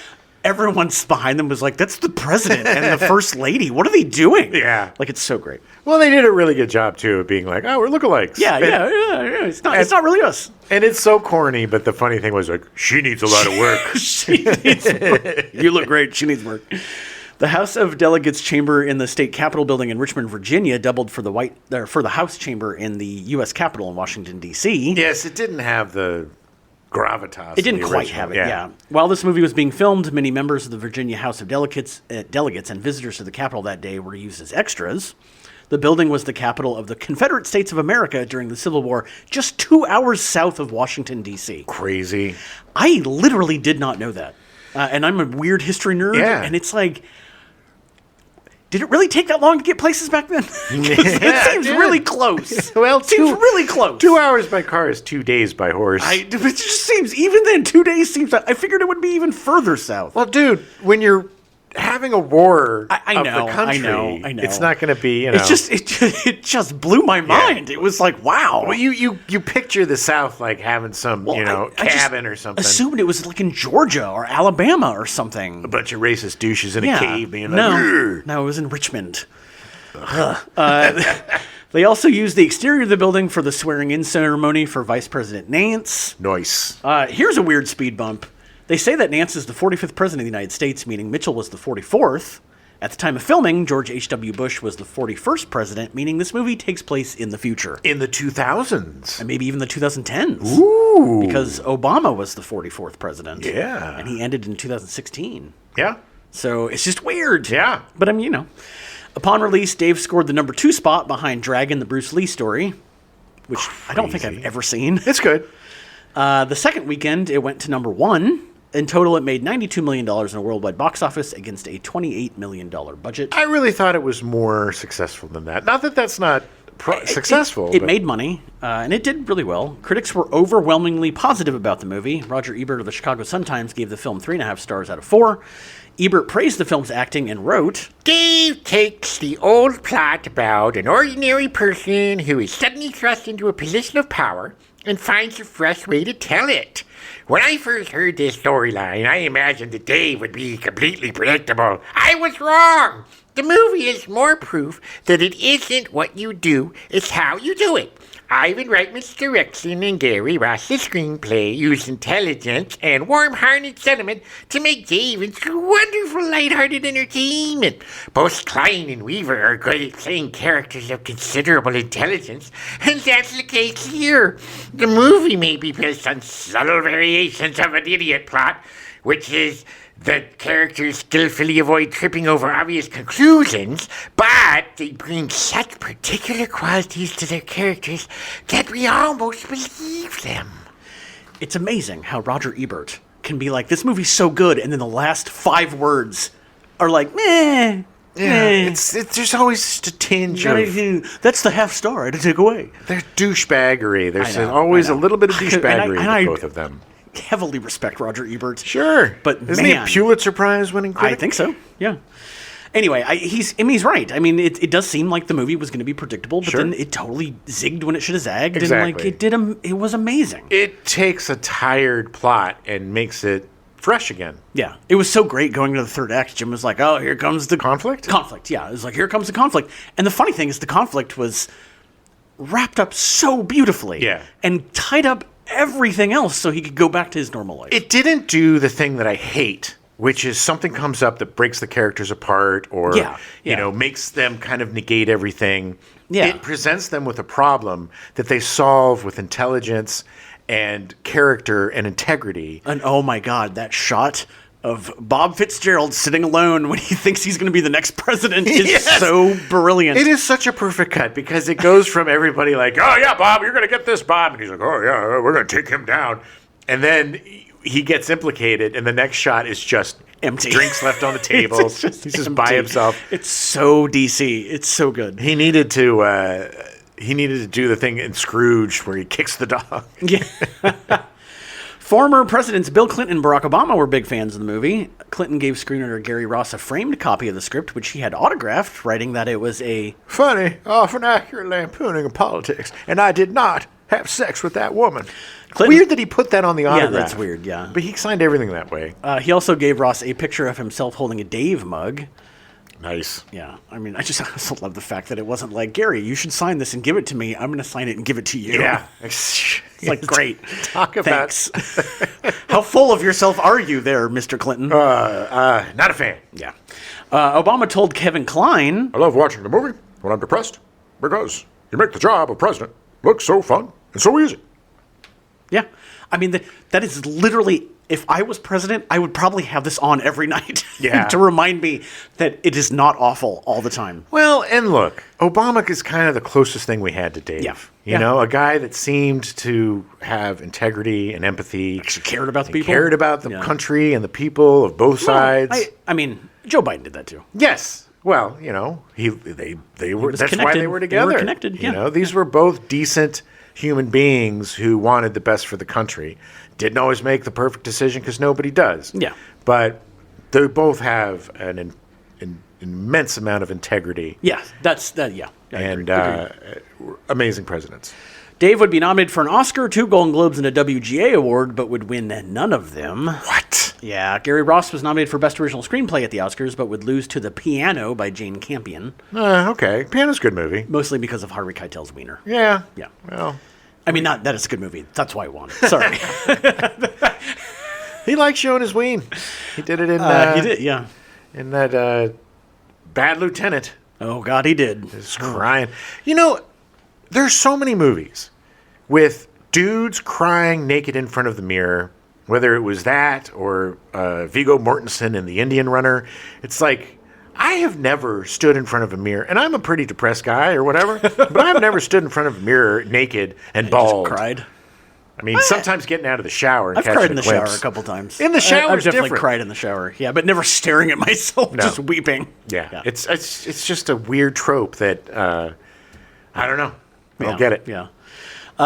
everyone's behind them was like, that's the president and the first lady. What are they doing? Yeah. It's so great. Well, they did a really good job, too, of being like, oh, we're lookalikes. Yeah. It's not really us. And it's so corny, but the funny thing was, she needs a lot of work. She needs work. You look great. She needs work. The House of Delegates chamber in the state capitol building in Richmond, Virginia, doubled for the House chamber in the U.S. Capitol in Washington, D.C. Yes, it didn't have the gravitas. It didn't quite have it, yeah. While this movie was being filmed, many members of the Virginia House of Delegates and visitors to the Capitol that day were used as extras. The building was the capital of the Confederate States of America during the Civil War, just 2 hours south of Washington, D.C. Crazy. I literally did not know that. And I'm a weird history nerd. Yeah. And it's like, did it really take that long to get places back then? It seems really close. Well, it seems really close. 2 hours by car is 2 days by horse. It just seems, even then, 2 days seems, I figured it would be even further south. Well, dude, when you're having a war I know, of the country, I know. it's not going to be, It just blew my mind. It was like, wow. Well, you picture the South like having some, cabin or something. Assumed it was like in Georgia or Alabama or something. A bunch of racist douches in a cave being like, no, it was in Richmond. They also used the exterior of the building for the swearing-in ceremony for Vice President Nance. Nice. Here's a weird speed bump. They say that Nance is the 45th president of the United States, meaning Mitchell was the 44th. At the time of filming, George H.W. Bush was the 41st president, meaning this movie takes place in the future. In the 2000s. And maybe even the 2010s. Ooh. Because Obama was the 44th president. Yeah. And he ended in 2016. Yeah. So it's just weird. Yeah. But upon release, Dave scored the number 2 spot behind Dragon, the Bruce Lee story, which I don't think I've ever seen. It's good. The second weekend, it went to number 1. In total, it made $92 million in a worldwide box office against a $28 million budget. I really thought it was more successful than that. Not that that's not successful. It made money, and it did really well. Critics were overwhelmingly positive about the movie. Roger Ebert of the Chicago Sun-Times gave the film 3.5 stars out of 4. Ebert praised the film's acting and wrote, Dave takes the old plot about an ordinary person who is suddenly thrust into a position of power and finds a fresh way to tell it. When I first heard this storyline, I imagined that Dave would be completely predictable. I was wrong. The movie is more proof that it isn't what you do, it's how you do it. Ivan Reitman's direction and Gary Ross's screenplay use intelligence and warm-hearted sentiment to make Dave into wonderful lighthearted entertainment. Both Kline and Weaver are good at playing characters of considerable intelligence, and that's the case here. The movie may be based on subtle variations of an idiot plot, which is that characters skillfully avoid tripping over obvious conclusions, but they bring such particular qualities to their characters that we almost believe them. It's amazing how Roger Ebert can be like, this movie's so good, and then the last 5 words are like, meh. Yeah, there's always just a tinge of... That's the half star to take away. There's douchebaggery. There's always a little bit of douchebaggery with both of them. Heavily respect Roger Ebert. Sure. But isn't he a Pulitzer Prize winning critic? I think so, yeah. Anyway, he's right. I mean, it does seem like the movie was going to be predictable, but then it totally zigged when it should have zagged. Exactly. And it was amazing. It takes a tired plot and makes it fresh again. Yeah. It was so great going to the third act. Jim was like, oh, here comes the... Conflict? Conflict, yeah. It was like, here comes the conflict. And the funny thing is the conflict was wrapped up so beautifully. Yeah. And tied up everything else so he could go back to his normal life. It didn't do the thing that I hate, which is something comes up that breaks the characters apart or, makes them kind of negate everything. Yeah. It presents them with a problem that they solve with intelligence and character and integrity. And oh my God, that shot of Bob Fitzgerald sitting alone when he thinks he's going to be the next president is so brilliant. It is such a perfect cut because it goes from everybody like, oh yeah, Bob, you're going to get this, Bob. And he's like, oh yeah, we're going to take him down. And then he gets implicated and the next shot is just empty. Drinks left on the table. He's just by himself. It's so DC. It's so good. He needed to do the thing in Scrooge where he kicks the dog. Yeah. Former presidents Bill Clinton and Barack Obama were big fans of the movie. Clinton gave screenwriter Gary Ross a framed copy of the script, which he had autographed, writing that it was a funny, often accurate lampooning of politics, and I did not have sex with that woman. Clinton, weird that he put that on the autograph. Yeah, that's weird, yeah. But he signed everything that way. He also gave Ross a picture of himself holding a Dave mug. Nice. Yeah. I mean, I also love the fact that it wasn't like, Gary, you should sign this and give it to me. I'm going to sign it and give it to you. Yeah. It's like, great. Talk about... How full of yourself are you there, Mr. Clinton? Not a fan. Yeah. Obama told Kevin Kline... I love watching the movie when I'm depressed because you make the job of president look so fun and so easy. Yeah. I mean, that is literally, if I was president, I would probably have this on every night Yeah. to remind me that it is not awful all the time. Well, and look, Obama is kind of the closest thing we had to Dave. Yeah. You know, a guy that seemed to have integrity and empathy. Actually cared about the people. Cared about the country and the people of both sides. I mean, Joe Biden did that too. Yes. Well, you know, they were. That's why they were together. They were connected. Yeah. You know, these were both decent human beings who wanted the best for the country. Didn't always make the perfect decision because nobody does. Yeah. But they both have an immense amount of integrity. Yeah, that's that. Yeah, And amazing presidents. Dave would be nominated for an Oscar, 2 Golden Globes, and a WGA award, but would win none of them. What? Yeah, Gary Ross was nominated for Best Original Screenplay at the Oscars, but would lose to The Piano by Jane Campion. Okay. Piano's a good movie. Mostly because of Harvey Keitel's wiener. Yeah. Yeah. Well, I mean, not that it's a good movie. That's why it won. Sorry. he likes showing his ween. He did it in. He did, yeah. In that Bad Lieutenant. Oh, God, he did. Just crying. You know, there's so many movies with dudes crying naked in front of the mirror, whether it was that or Viggo Mortensen in The Indian Runner. It's like, I have never stood in front of a mirror, and I'm a pretty depressed guy or whatever, but I've never stood in front of a mirror naked and bald. Just cried. I mean, sometimes getting out of the shower and I've catching cried in the glimpse. shower a couple times. In the shower, I've definitely different. cried in the shower. Yeah, but never staring at myself, just weeping. Yeah. It's just a weird trope that I don't know. I don't get it. Yeah.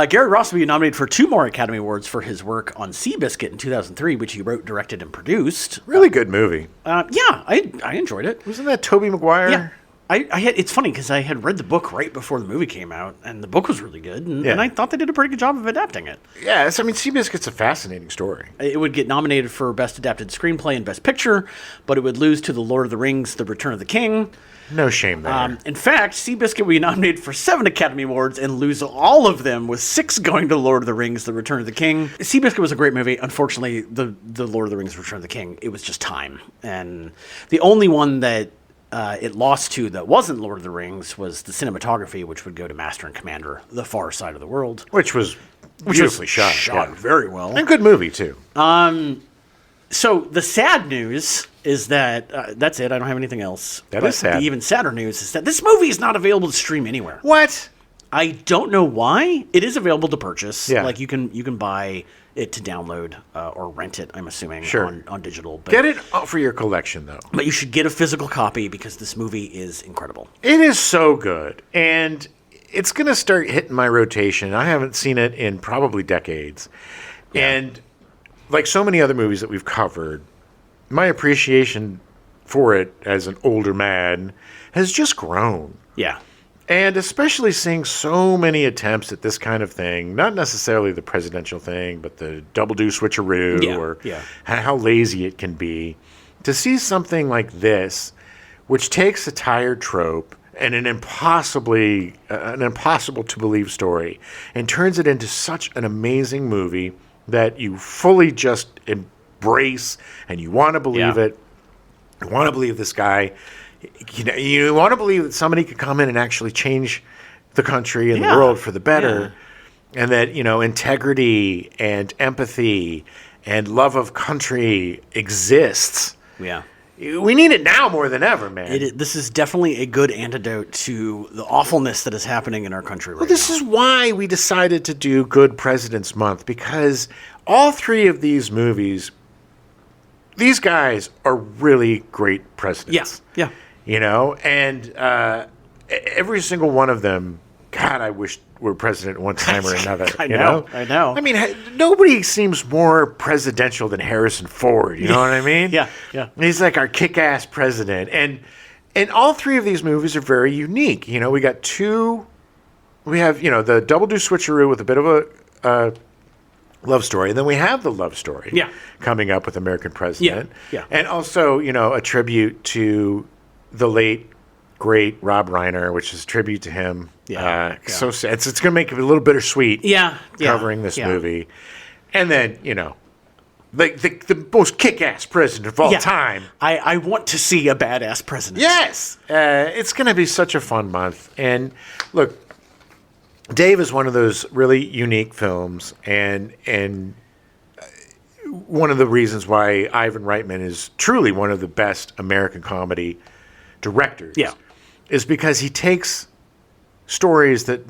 Gary Ross will be nominated for 2 more Academy Awards for his work on Seabiscuit in 2003, which he wrote, directed, and produced. Really good movie. Yeah, I enjoyed it. Wasn't that Tobey Maguire? Yeah. It's funny because I had read the book right before the movie came out, and the book was really good, and I thought they did a pretty good job of adapting it. Yes, I mean, Seabiscuit's a fascinating story. It would get nominated for Best Adapted Screenplay and Best Picture, but it would lose to The Lord of the Rings, The Return of the King. No shame there. In fact, Seabiscuit would be nominated for 7 Academy Awards and lose all of them, with 6 going to Lord of the Rings, The Return of the King. Seabiscuit was a great movie. Unfortunately, the Lord of the Rings, Return of the King, it was just time. And the only one that it lost to that wasn't Lord of the Rings was the cinematography, which would go to Master and Commander, The Far Side of the World. Which was beautifully shot. Shot very well. And good movie, too. So the sad news is that that's it. I don't have anything else. That is sad. The even sadder news is that this movie is not available to stream anywhere. What? I don't know why. It is available to purchase. Yeah. Like you can buy it to download or rent it, I'm assuming, on digital. But, Get it for your collection, though. But you should get a physical copy because this movie is incredible. It is so good. And it's going to start hitting my rotation. I haven't seen it in probably decades. Yeah. And like so many other movies that we've covered, my appreciation for it as an older man has just grown. Yeah. And especially seeing so many attempts at this kind of thing, not necessarily the presidential thing, but the double-do switcheroo or how lazy it can be. To see something like this, which takes a tired trope and an impossible to believe story and turns it into such an amazing movie that you fully just embrace and you want to believe it. You want to believe this guy. You want to believe that somebody could come in and actually change the country and the world for the better. Yeah. And that, integrity and empathy and love of country exists. Yeah. We need it now more than ever, man. This is definitely a good antidote to the awfulness that is happening in our country right now. This is why we decided to do Good Presidents Month, because all 3 of these movies, these guys are really great presidents. Yes. Yeah. And every single one of them, God, I wish were president one time or another. I know. I mean, nobody seems more presidential than Harrison Ford. You know what I mean? Yeah. He's like our kick-ass president. And all 3 of these movies are very unique. We got 2. We have, the double-do switcheroo with a bit of a love story. And then we have the love story coming up with American President. Yeah. And also, a tribute to the late, great Rob Reiner, which is a tribute to him. So sad. It's going to make it a little bittersweet covering this movie. And then, the most kick-ass president of all time. I want to see a badass president. Yes. It's going to be such a fun month. And look, Dave is one of those really unique films. And one of the reasons why Ivan Reitman is truly one of the best American comedy directors. Yeah. Is because he takes stories that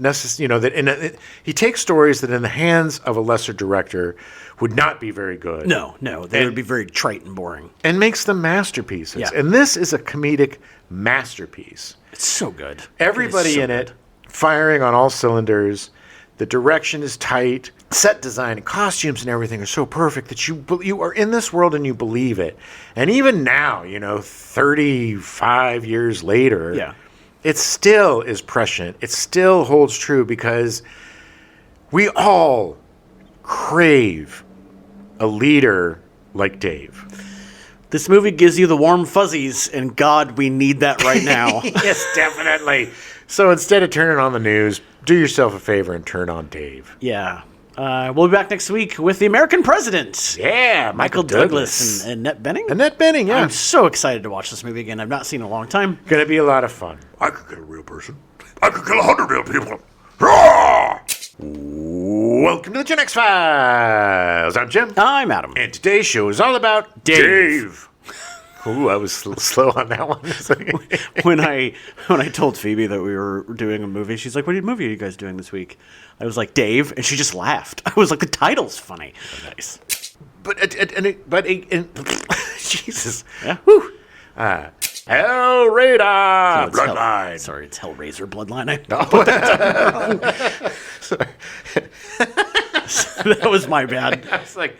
he takes stories that in the hands of a lesser director would not be very good. No, they would be very trite and boring. And makes them masterpieces. Yeah. And this is a comedic masterpiece. It's so good. Everybody in it firing on all cylinders. The direction is tight. Set design and costumes and everything are so perfect that you are in this world and you believe it. And even now, 35 years later, it still is prescient. It still holds true because we all crave a leader like Dave. This movie gives you the warm fuzzies, and God, we need that right now. Yes, definitely. So instead of turning on the news, do yourself a favor and turn on Dave. Yeah. We'll be back next week with the American President. Yeah, Michael Douglas and Annette Bening. Annette Bening, yeah. I'm so excited to watch this movie again. I've not seen it in a long time. Gonna be a lot of fun. I could kill a real person. I could kill 100 real people. Roar! Welcome to the Gen X Files. I'm Jim. I'm Adam. And today's show is all about Dave. Ooh, I was slow on that one. when I told Phoebe that we were doing a movie, she's like, "What movie are you guys doing this week?" I was like, "Dave," and she just laughed. I was like, "The title's funny." Oh, nice. But Jesus. Yeah. Whew. Hellraiser Bloodline. Sorry, it's Hellraiser Bloodline. That was my bad. I was like.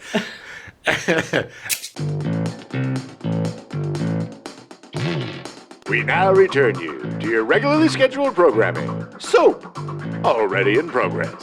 We now return you to your regularly scheduled programming. Soap, already in progress.